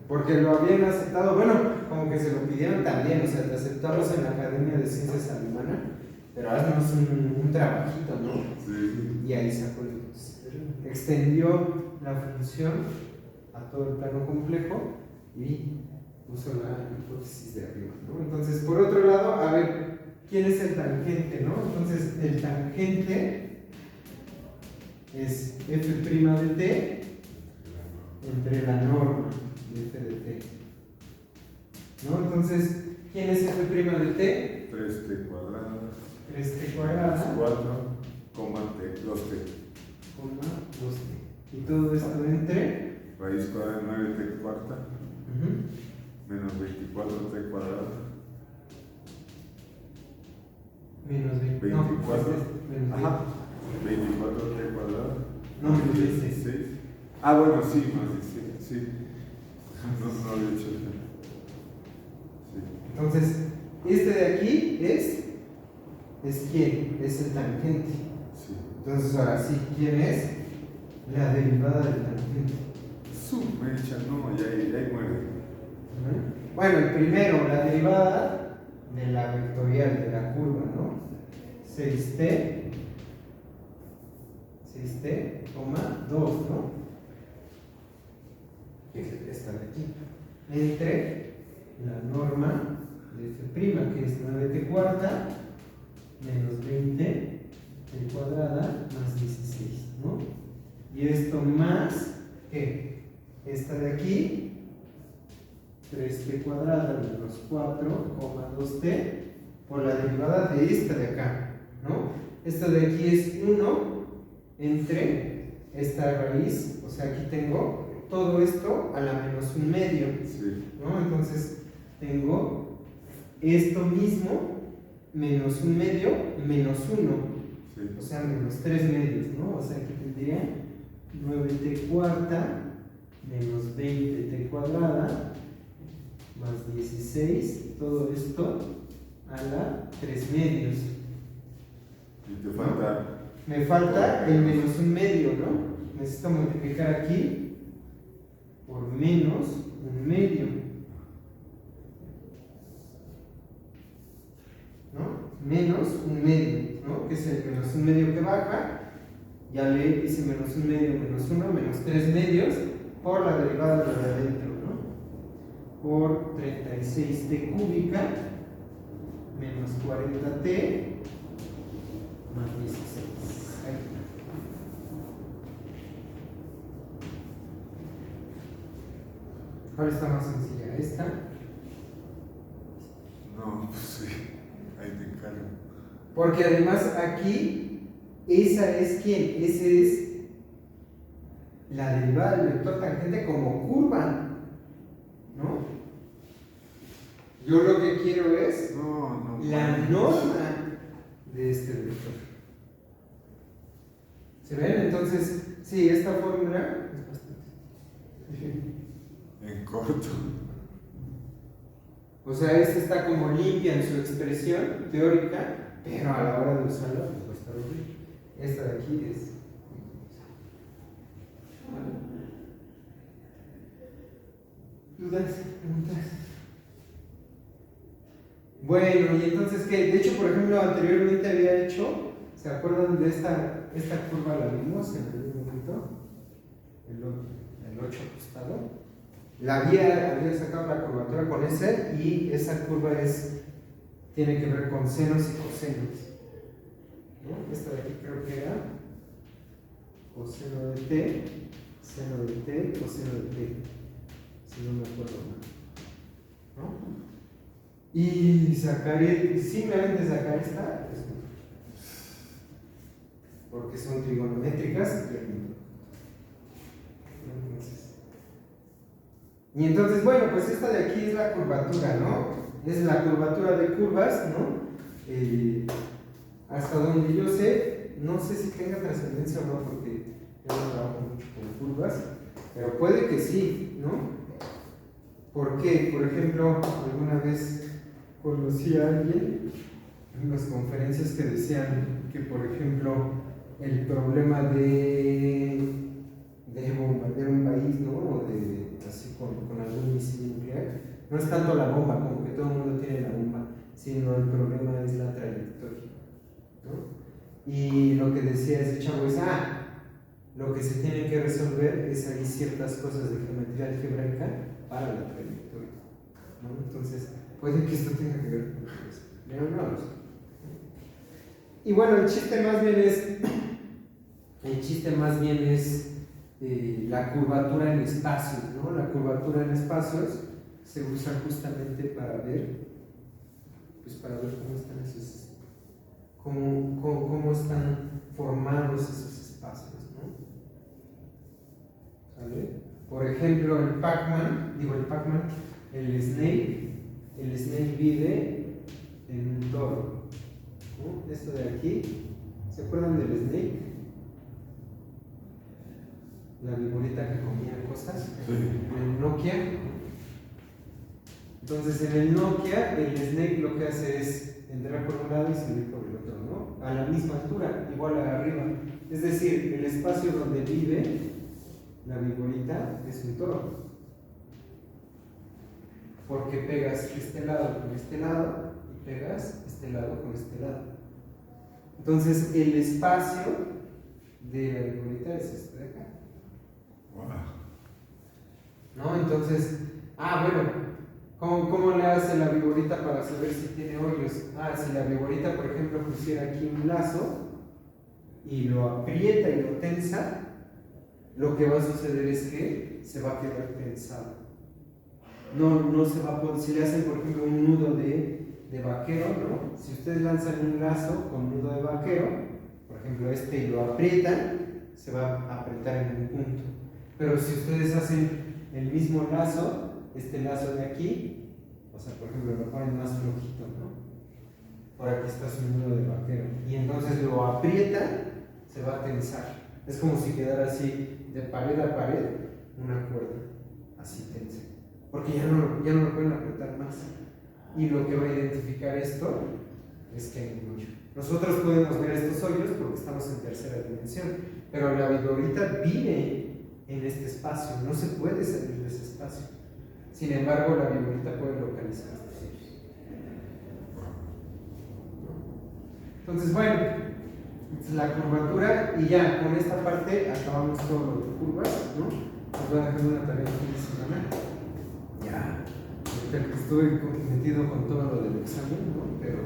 Porque lo habían aceptado, bueno, como que se lo pidieron también, o sea, te aceptamos en la Academia de Ciencias Alemana, pero haznos un trabajito, ¿no? Sí. Y ahí sacó la hipótesis de Riemann. Extendió la función a todo el plano complejo y puso la hipótesis de Riemann, ¿no? Entonces, por otro lado, a ver, ¿quién es el tangente, no? Entonces, el tangente es f' de t entre la norma de f de t, ¿no? Entonces, ¿quién es f' de t? 3t cuadrado. 3t cuadrada 4, coma t, 2t. Coma 2t. Y todo esto entre Raíz cuadrada de 9t cuarta. Menos 24t cuadrado. menos 20. 24. Menos Ajá. 24t cuadrado. No, menos 16. Ah, bueno, sí, más 16. Sí. No había hecho eso. Sí. Entonces, este de aquí es ¿quién? Es el tangente. Sí. Entonces, ahora sí, ¿quién es? La derivada del tangente. Su mecha, no, ya ahí muere. Bueno, el primero, la derivada de la vectorial de la curva, ¿no? 6t, coma 2, ¿no? Que es esta de aquí. Entre la norma de f', que es 9t cuarta, menos 20t cuadrada, más 16, ¿no? Y esto más, ¿qué? Esta de aquí, 3t cuadrada menos 4,2t por la derivada de esta de acá, ¿no? Esta de aquí es 1 entre esta raíz, o sea, aquí tengo todo esto a la menos un medio, Sí. ¿no? Entonces tengo esto mismo menos un medio menos 1, Sí. o sea, menos 3 medios, ¿no? O sea, aquí tendría 9t cuarta menos 20t cuadrada más 16, todo esto a la 3 medios. Y te falta. Me falta el menos un medio, ¿no? Necesito multiplicar aquí por menos un medio, ¿no? Menos un medio, ¿no? Que es el menos un medio que baja. Ya le hice menos un medio menos 1, menos 3 medios por la derivada de lo de adentro, ¿no? Por 36t cúbica menos 40t más 16. Ahí. ¿Cuál está más sencilla? ¿Esta? No, pues sí, ahí te encargo. Porque además aquí, esa es ¿quién? Esa es la derivada del vector tangente como curva, ¿no? Yo lo que quiero es No, la norma de este vector. ¿Se ven? Entonces, sí, esta fórmula es bastante. En corto. O sea, esta está como limpia en su expresión teórica, pero a la hora de usarla, pues va a estar horrible. Esta de aquí es. ¿Dudas? ¿Preguntas? Bueno, y entonces, ¿qué? De hecho, por ejemplo, anteriormente había hecho, ¿se acuerdan de esta curva? La vimos en algún momento, el 8 acostado. Había sacado la curvatura con ese, y esa curva tiene que ver con senos y cosenos, ¿no? Esta de aquí creo que era coseno de t, seno de t, coseno de t, si no me acuerdo mal, ¿no? Y simplemente sacar esta, porque son trigonométricas. Y entonces, bueno, pues esta de aquí es la curvatura, ¿no? Es la curvatura de curvas, ¿no? Hasta donde yo sé, no sé si tenga trascendencia o no, porque yo no trabajo mucho con curvas, pero puede que sí, ¿no? ¿Por qué? Por ejemplo, alguna vez conocí a alguien en unas conferencias que decían que, por ejemplo, el problema de bombardear un país, ¿no? O así con algún misil nuclear, no es tanto la bomba, como que todo el mundo tiene la bomba, sino el problema es la trayectoria, ¿no? Y lo que decía ese chavo es, lo que se tiene que resolver es ahí ciertas cosas de geometría algebraica para la trayectoria, ¿no? Entonces, puede que esto tenga que ver con eso, pero no lo sé. Y bueno, el chiste más bien es la curvatura en espacios, ¿no? La curvatura en espacios se usa justamente para ver cómo están cómo están formados esos espacios, ¿no? ¿Sale? Por ejemplo, el Snake vive en un toro, ¿no? Esto de aquí, ¿se acuerdan del Snake? La viborita que comía cosas, Sí. el Nokia. Entonces, en el Nokia, el Snake lo que hace es entrar por un lado y salir por el otro, ¿no? A la misma altura, igual arriba. Es decir, el espacio donde vive la viborita es un toro. Porque pegas este lado con este lado y pegas este lado con este lado. Entonces, el espacio de la viborita es este de acá. ¿No? Entonces, bueno, ¿cómo le hace la viborita para saber si tiene hoyos? Si la viborita, por ejemplo, pusiera aquí un lazo y lo aprieta y lo tensa, lo que va a suceder es que se va a quedar tensado. No se va a poder, si le hacen, por ejemplo, un nudo de vaquero, ¿no? Si ustedes lanzan un lazo con nudo de vaquero, por ejemplo, y lo aprietan, se va a apretar en un punto. Pero si ustedes hacen el mismo lazo, este lazo de aquí, o sea, por ejemplo, lo ponen más flojito, ¿no? Por aquí está su nudo de vaquero. Y entonces lo aprietan, se va a tensar. Es como si quedara así, de pared a pared, una cuerda, así tensa. Porque ya no lo pueden apretar más. Y lo que va a identificar esto es que hay un hoyo. Nosotros podemos ver estos hoyos porque estamos en tercera dimensión, pero la viborita vive en este espacio, no se puede salir de ese espacio. Sin embargo, la viborita puede localizar estos hoyos. Entonces, bueno, la curvatura, y ya con esta parte acabamos todo lo de curvas, ¿no? Les voy a dejar una tarea fin de semana. Ya, ahorita que estuve metido con todo lo del examen, ¿no? Pero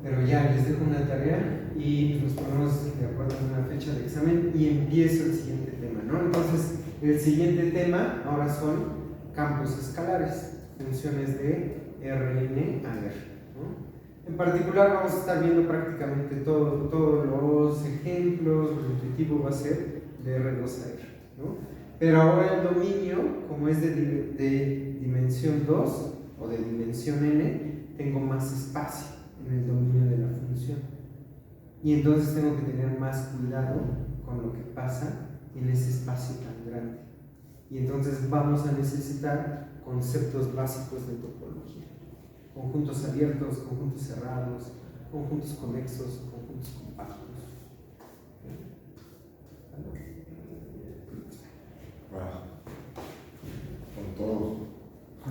Pero ya les dejo una tarea y nos ponemos de acuerdo en una fecha de examen y empiezo el siguiente tema, ¿no? Entonces, el siguiente tema ahora son campos escalares, funciones de Rn a R, ¿no? En particular vamos a estar viendo prácticamente todos los ejemplos, lo intuitivo va a ser de R2 a R, ¿no? Pero ahora el dominio, como es de dimensión 2 o de dimensión n, tengo más espacio en el dominio de la función. Y entonces tengo que tener más cuidado con lo que pasa en ese espacio tan grande. Y entonces vamos a necesitar conceptos básicos de topología. Conjuntos abiertos, conjuntos cerrados, conjuntos conexos, conjuntos compactos.